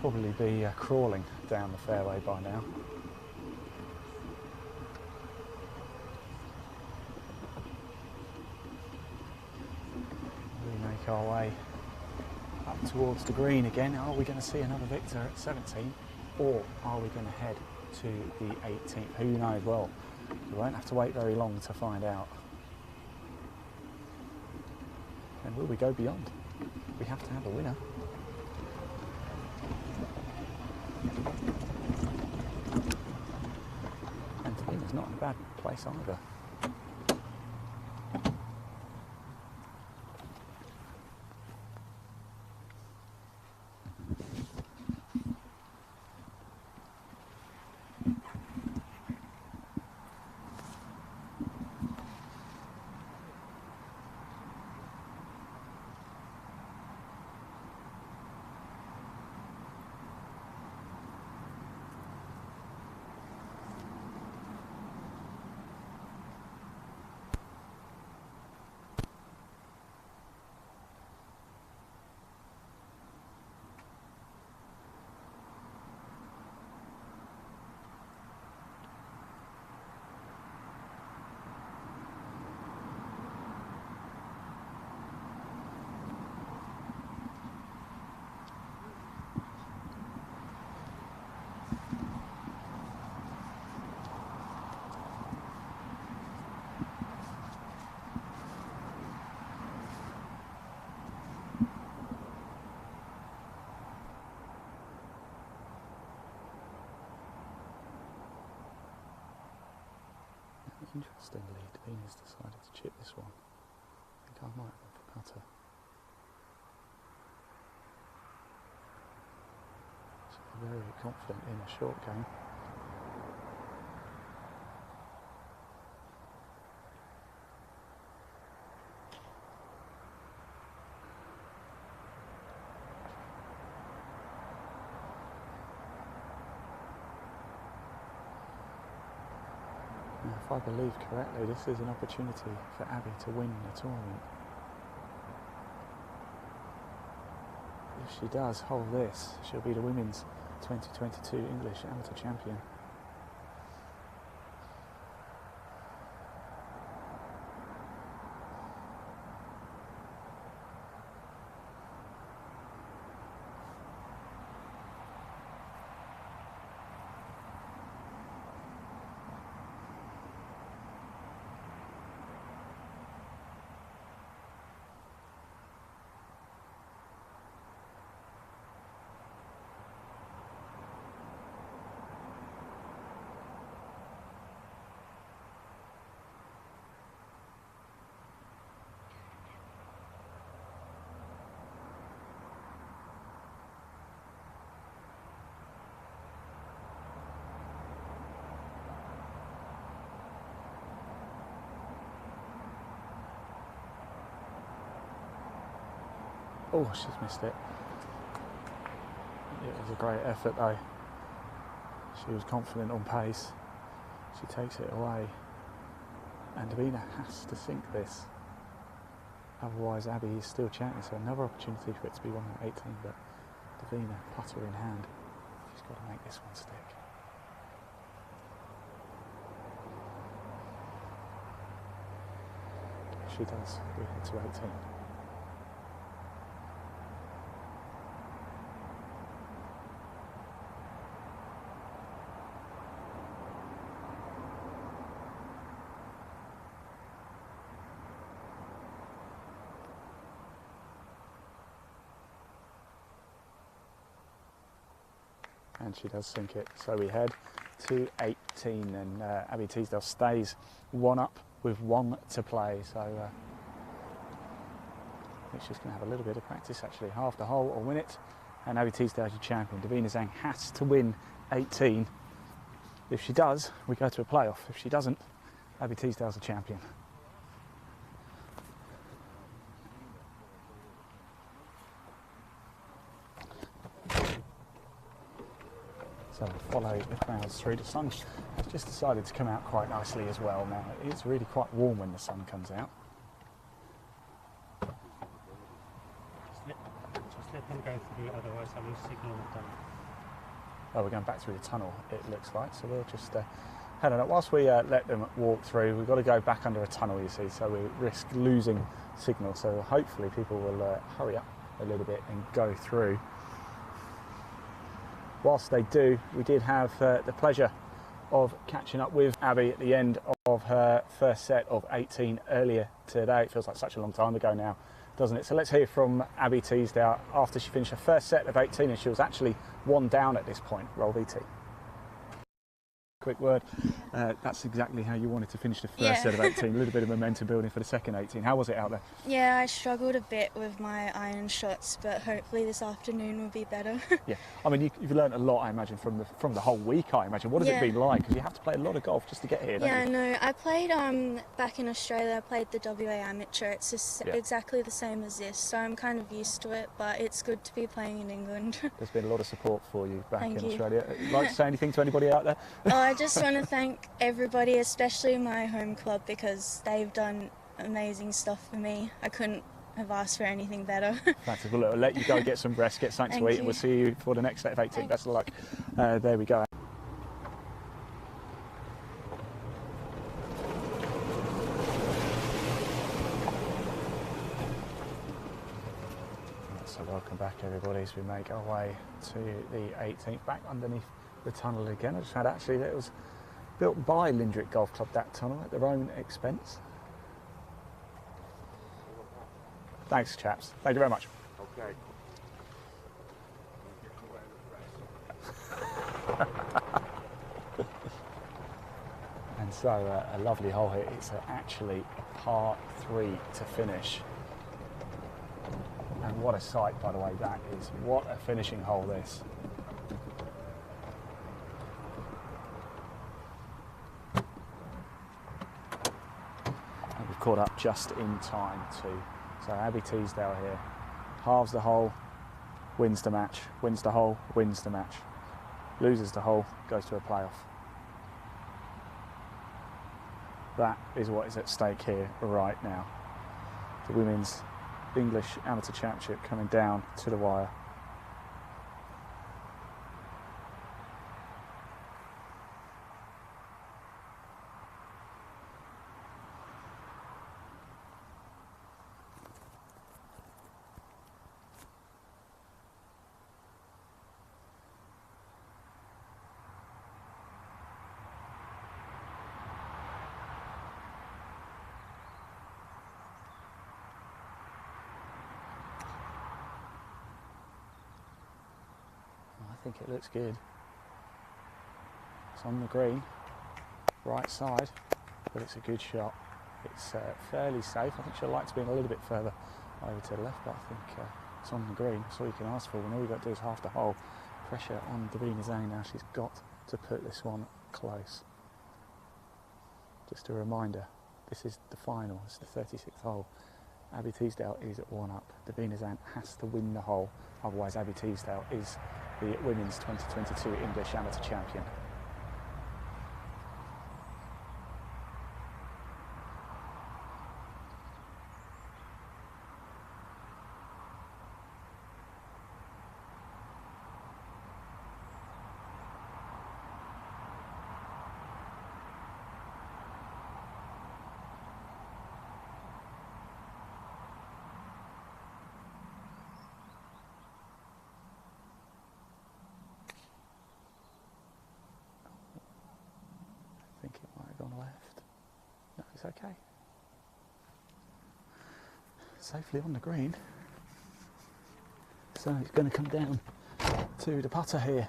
probably be crawling down the fairway by now. We make our way up towards the green again. Are we going to see another victor at 17, or are we going to head to the 18th? Who knows? Well, we won't have to wait very long to find out. And will we go beyond? We have to have a winner. And Davina's not in a bad place either. Interestingly, Davina's decided to chip this one. I think I might have gone for putter. She's very confident in a short game. If I believe correctly, this is an opportunity for Abbie to win the tournament. If she does hold this, she'll be the Women's 2022 English Amateur Champion. Oh, she's missed it. It was a great effort though. She was confident on pace. She takes it away. And Davina has to sink this. Otherwise Abbie is still chanting, so another opportunity for it to be 1-18, but Davina, putter in hand, she's got to make this one stick. If she does, we head to 18. And she does sink it. So we head to 18, and Abbie Teasdale stays 1 up with 1 to play. So I think she's going to have a little bit of practice actually. Half the hole or win it, and Abbie Teasdale is your champion. Davina Xanh has to win 18. If she does, we go to a playoff. If she doesn't, Abbie Teasdale's a champion. So follow the crowds through. The sun has just decided to come out quite nicely as well now. It's really quite warm when the sun comes out.
Just let them go through, otherwise I lose signal with them.
Oh, we're going back through the tunnel, it looks like, so we'll just head on up. Whilst we let them walk through, we've got to go back under a tunnel, you see, so we risk losing signal. So hopefully people will hurry up a little bit and go through. Whilst they do, we did have the pleasure of catching up with Abbie at the end of her first set of 18 earlier today. It feels like such a long time ago now, doesn't it? So let's hear from Abbie Teasdale after she finished her first set of 18, and she was actually 1 down at this point. Roll VT. Quick word, that's exactly how you wanted to finish the first set of 18, a little bit of momentum building for the second 18. How was it out there?
Yeah, I struggled a bit with my iron shots, but hopefully this afternoon will be better.
Yeah, I mean, you've learned a lot, I imagine, from the whole week, I imagine. What has it been like? Because you have to play a lot of golf just to get here, don't you?
Yeah, no, I played, back in Australia, I played the WA Amateur. It's just exactly the same as this, so I'm kind of used to it, but it's good to be playing in England.
There's been a lot of support for you back
Thank
in
you.
Australia. Would you like to say anything to anybody out there?
Oh, I just want to thank everybody, especially my home club, because they've done amazing stuff for me. I couldn't have asked for anything better.
Fantastic. Well, look, I'll let you go get some rest, get something to eat, and we'll see you for the next set of 18. Best of luck. There we go. So welcome back, everybody, as we make our way to the 18th, back underneath the tunnel again. I just had actually that it was built by Lindrick Golf Club, that tunnel, at their own expense. Thanks, chaps. Thank you very much.
Okay.
And so a lovely hole here. It's actually a par 3 to finish. And what a sight, by the way, that is. What a finishing hole this. And we've caught up just in time too. So Abbie Teasdale here, halves the hole, wins the match, wins the hole, wins the match, loses the hole, goes to a playoff. That is what is at stake here right now. The Women's English Amateur Championship coming down to the wire. I think it looks good. It's on the green, right side, but it's a good shot. It's fairly safe. I think she'll like to be a little bit further over to the left, but I think it's on the green. That's all you can ask for when all you've got to do is half the hole. Pressure on Davina Xanh now. She's got to put this one close. Just a reminder, this is the final. It's the 36th hole. Abbie Teasdale is at 1 up. Davina Xanh has to win the hole, otherwise Abbie Teasdale is the Women's 2022 English Amateur Champion. I think it might have gone left. No, it's okay. Safely on the green. So it's going to come down to the putter here.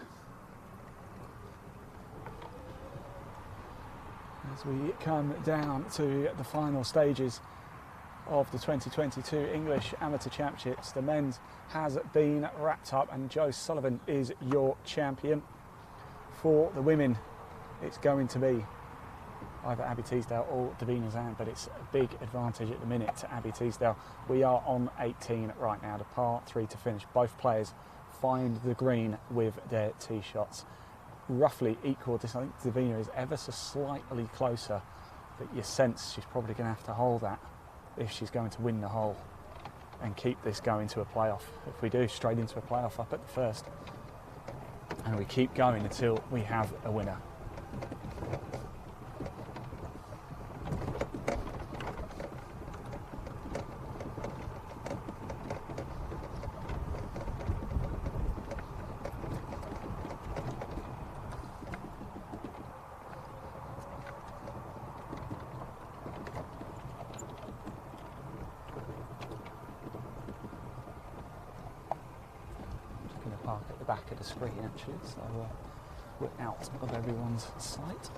As we come down to the final stages of the 2022 English Amateur Championships, the men's has been wrapped up and Joe Sullivan is your champion. For the women, it's going to be either Abbie Teasdale or Davina Xanh, but it's a big advantage at the minute to Abbie Teasdale. We are on 18 right now, the par 3 to finish. Both players find the green with their tee shots. Roughly equal distance. I think Davina is ever so slightly closer, but you sense she's probably going to have to hold that if she's going to win the hole and keep this going to a playoff. If we do, straight into a playoff up at the first, and we keep going until we have a winner. Park at the back of the screen actually, so we're out of everyone's sight.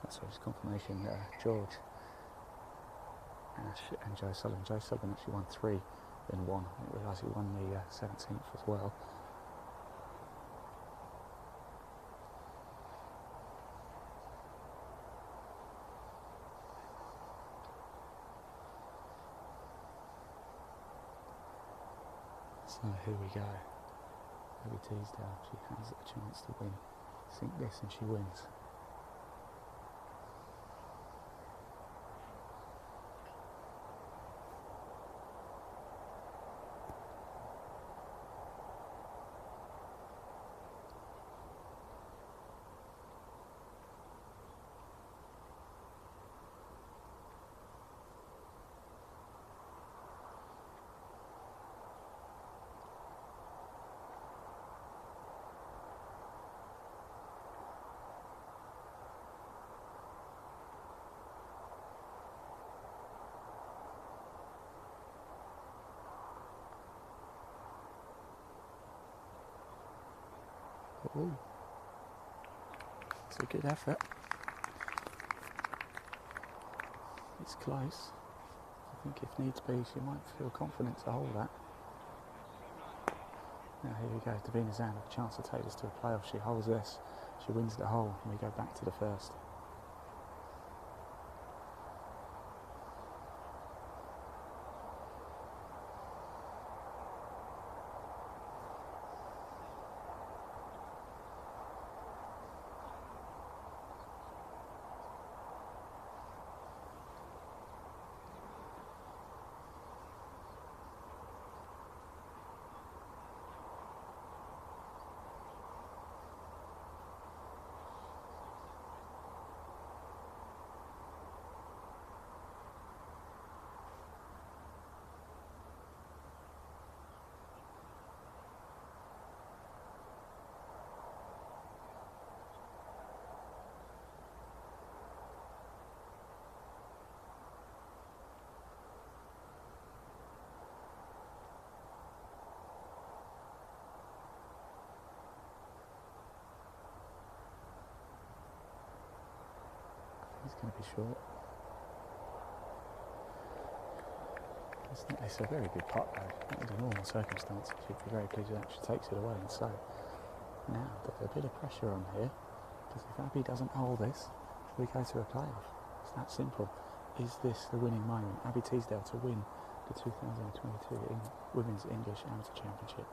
That's his confirmation there, George, Ash and Joe Sullivan. Joe Sullivan actually won 3 in 1. I didn't realise he won the 17th as well. So here we go. Abbie Teasdale, she has a chance to win. Sink this and she wins. Ooh. It's a good effort. It's close. I think if needs be, she might feel confident to hold that. Now here we go, Davina Xanh, a chance to take this to a playoff. She holds this, she wins the hole, and we go back to the first. It's going to be short. It's a very good putt though. Under normal circumstances, you'd be very pleased with that. She takes it away, and so now there's a bit of pressure on here, because if Abbie doesn't hold this, we go to a playoff. It's that simple. Is this the winning moment? Abbie Teasdale to win the 2022 Women's English Amateur Championship.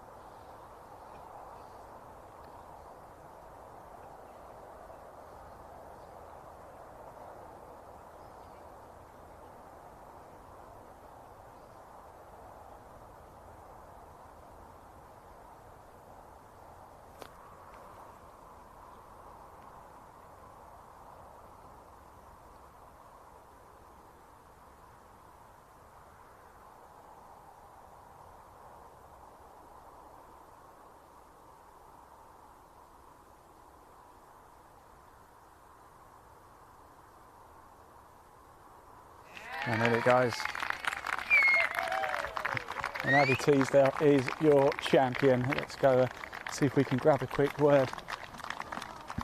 And there it goes. And Abbie Teasdale is your champion. Let's go see if we can grab a quick word.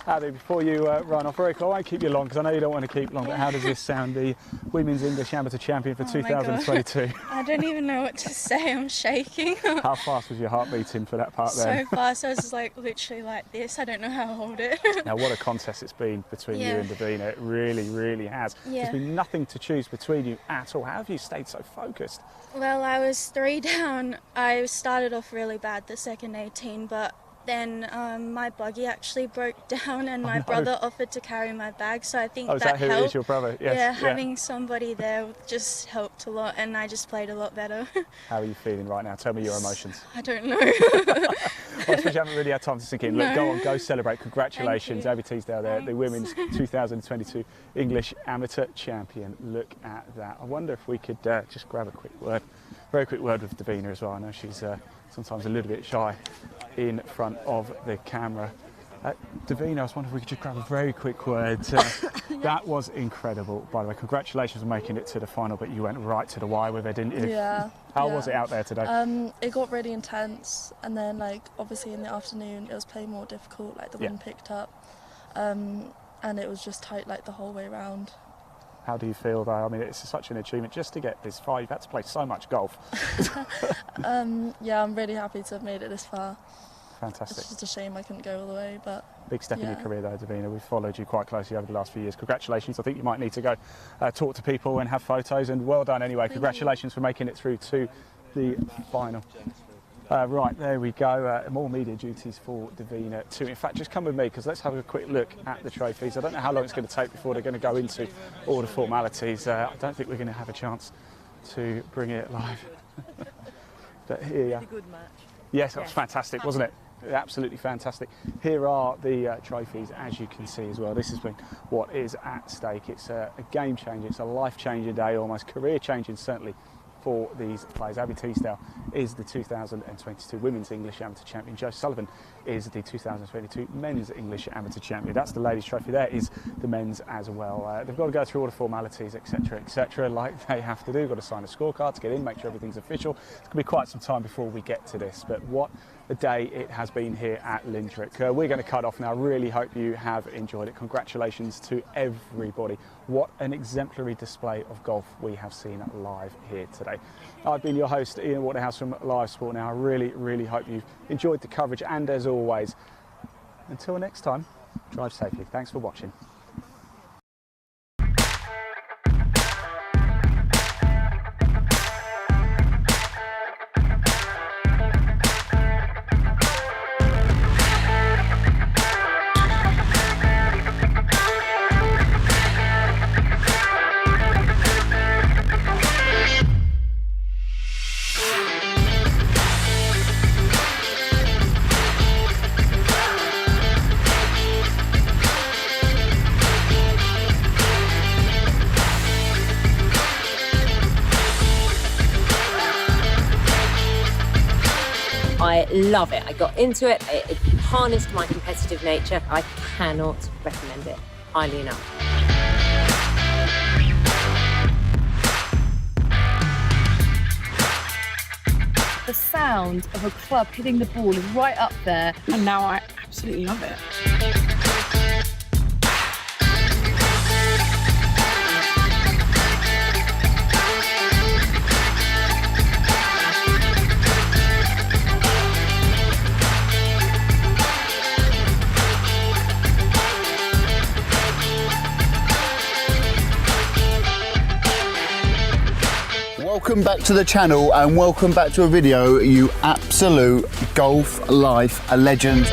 Abbie, before you run off, very cool. I won't keep you long because I know you don't want to keep long, but how does this sound, the Women's English Amateur Champion for 2022?
I don't even know what to say, I'm shaking.
How fast was your heart beating for that part there?
So fast, I was like literally like this, I don't know how to hold it.
Now what a contest it's been between you and Davina, it really, really has. There's been nothing to choose between you at all. How have you stayed so focused?
Well, I was 3 down. I started off really bad the second 18, but then my buggy actually broke down and my brother offered to carry my bag, so I think
that helped. Who is your brother? Yes.
Yeah, having somebody there just helped a lot and I just played a lot better.
How are you feeling right now? Tell me your emotions.
I don't know.
Well, I suppose you haven't really had time to sink in. Look, go on, go celebrate. Congratulations, Abbie Teasdale there, the Women's 2022 English Amateur Champion. Look at that. I wonder if we could just grab a quick word, very quick word with Davina as well. I know she's sometimes a little bit shy in front of the camera. Davina, I was wondering if we could just grab a very quick word. That was incredible, by the way. Congratulations on making it to the final, but you went right to the wire with it, didn't you?
Yeah.
How was it out there today?
It got really intense, and then obviously in the afternoon it was playing more difficult, the wind picked up, and it was just tight the whole way round.
How do you feel though? I mean, it's such an achievement just to get this far. You've had to play so much golf.
Yeah, I'm really happy to have made it this far.
Fantastic.
It's just a shame I couldn't go all the way, but...
Big step in your career though, Davina. We've followed you quite closely over the last few years. Congratulations. I think you might need to go talk to people and have photos, and well done anyway. Congratulations for making it through to the final. Right, there we go. More media duties for Davina too. In fact, just come with me because let's have a quick look at the trophies. I don't know how long it's going to take before they're going to go into all the formalities. I don't think we're going to have a chance to bring it live. But here,
Really good match.
yes, that was fantastic, wasn't it? Absolutely fantastic. Here are the trophies, as you can see as well. This has been what is at stake. It's a game changer. It's a life-changing day, almost career-changing, certainly, for these players. Abbie Teasdale is the 2022 Women's English Amateur Champion. Joe Sullivan is the 2022 Men's English Amateur Champion. That's the ladies' trophy. There is the men's as well. They've got to go through all the formalities, etc., like they have to do. Got to sign a scorecard to get in, make sure everything's official. It's going to be quite some time before we get to this, but what a day it has been here at Lintrick. We're going to cut off now. Really hope you have enjoyed it. Congratulations to everybody. What an exemplary display of golf we have seen live here today. I've been your host, Ian Waterhouse from Live Sport Now. I really hope you've enjoyed the coverage, and as always, until next time, drive safely. Thanks for watching.
I love it. I got into it. It harnessed my competitive nature. I cannot recommend it highly enough.
The sound of a club hitting the ball is right up there, and now I absolutely love it.
Welcome back to the channel and welcome back to a video, you absolute golf life legend.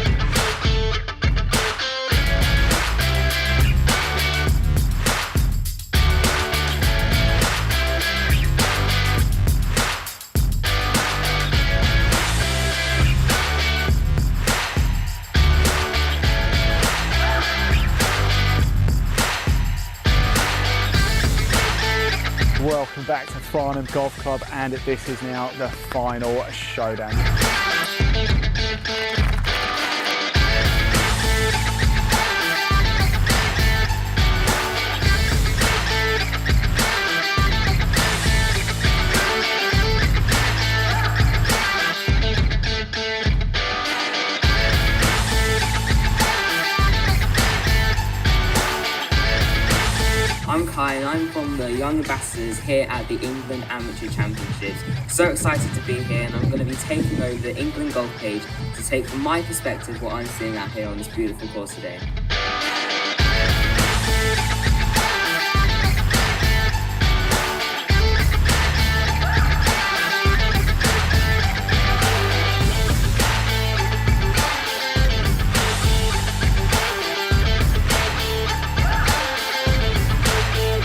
Welcome back to Farnham Golf Club, and this is now the final showdown.
young ambassadors here at the England Amateur Championships. So excited to be here, and I'm going to be taking over the England Golf page to take from my perspective what I'm seeing out here on this beautiful course today.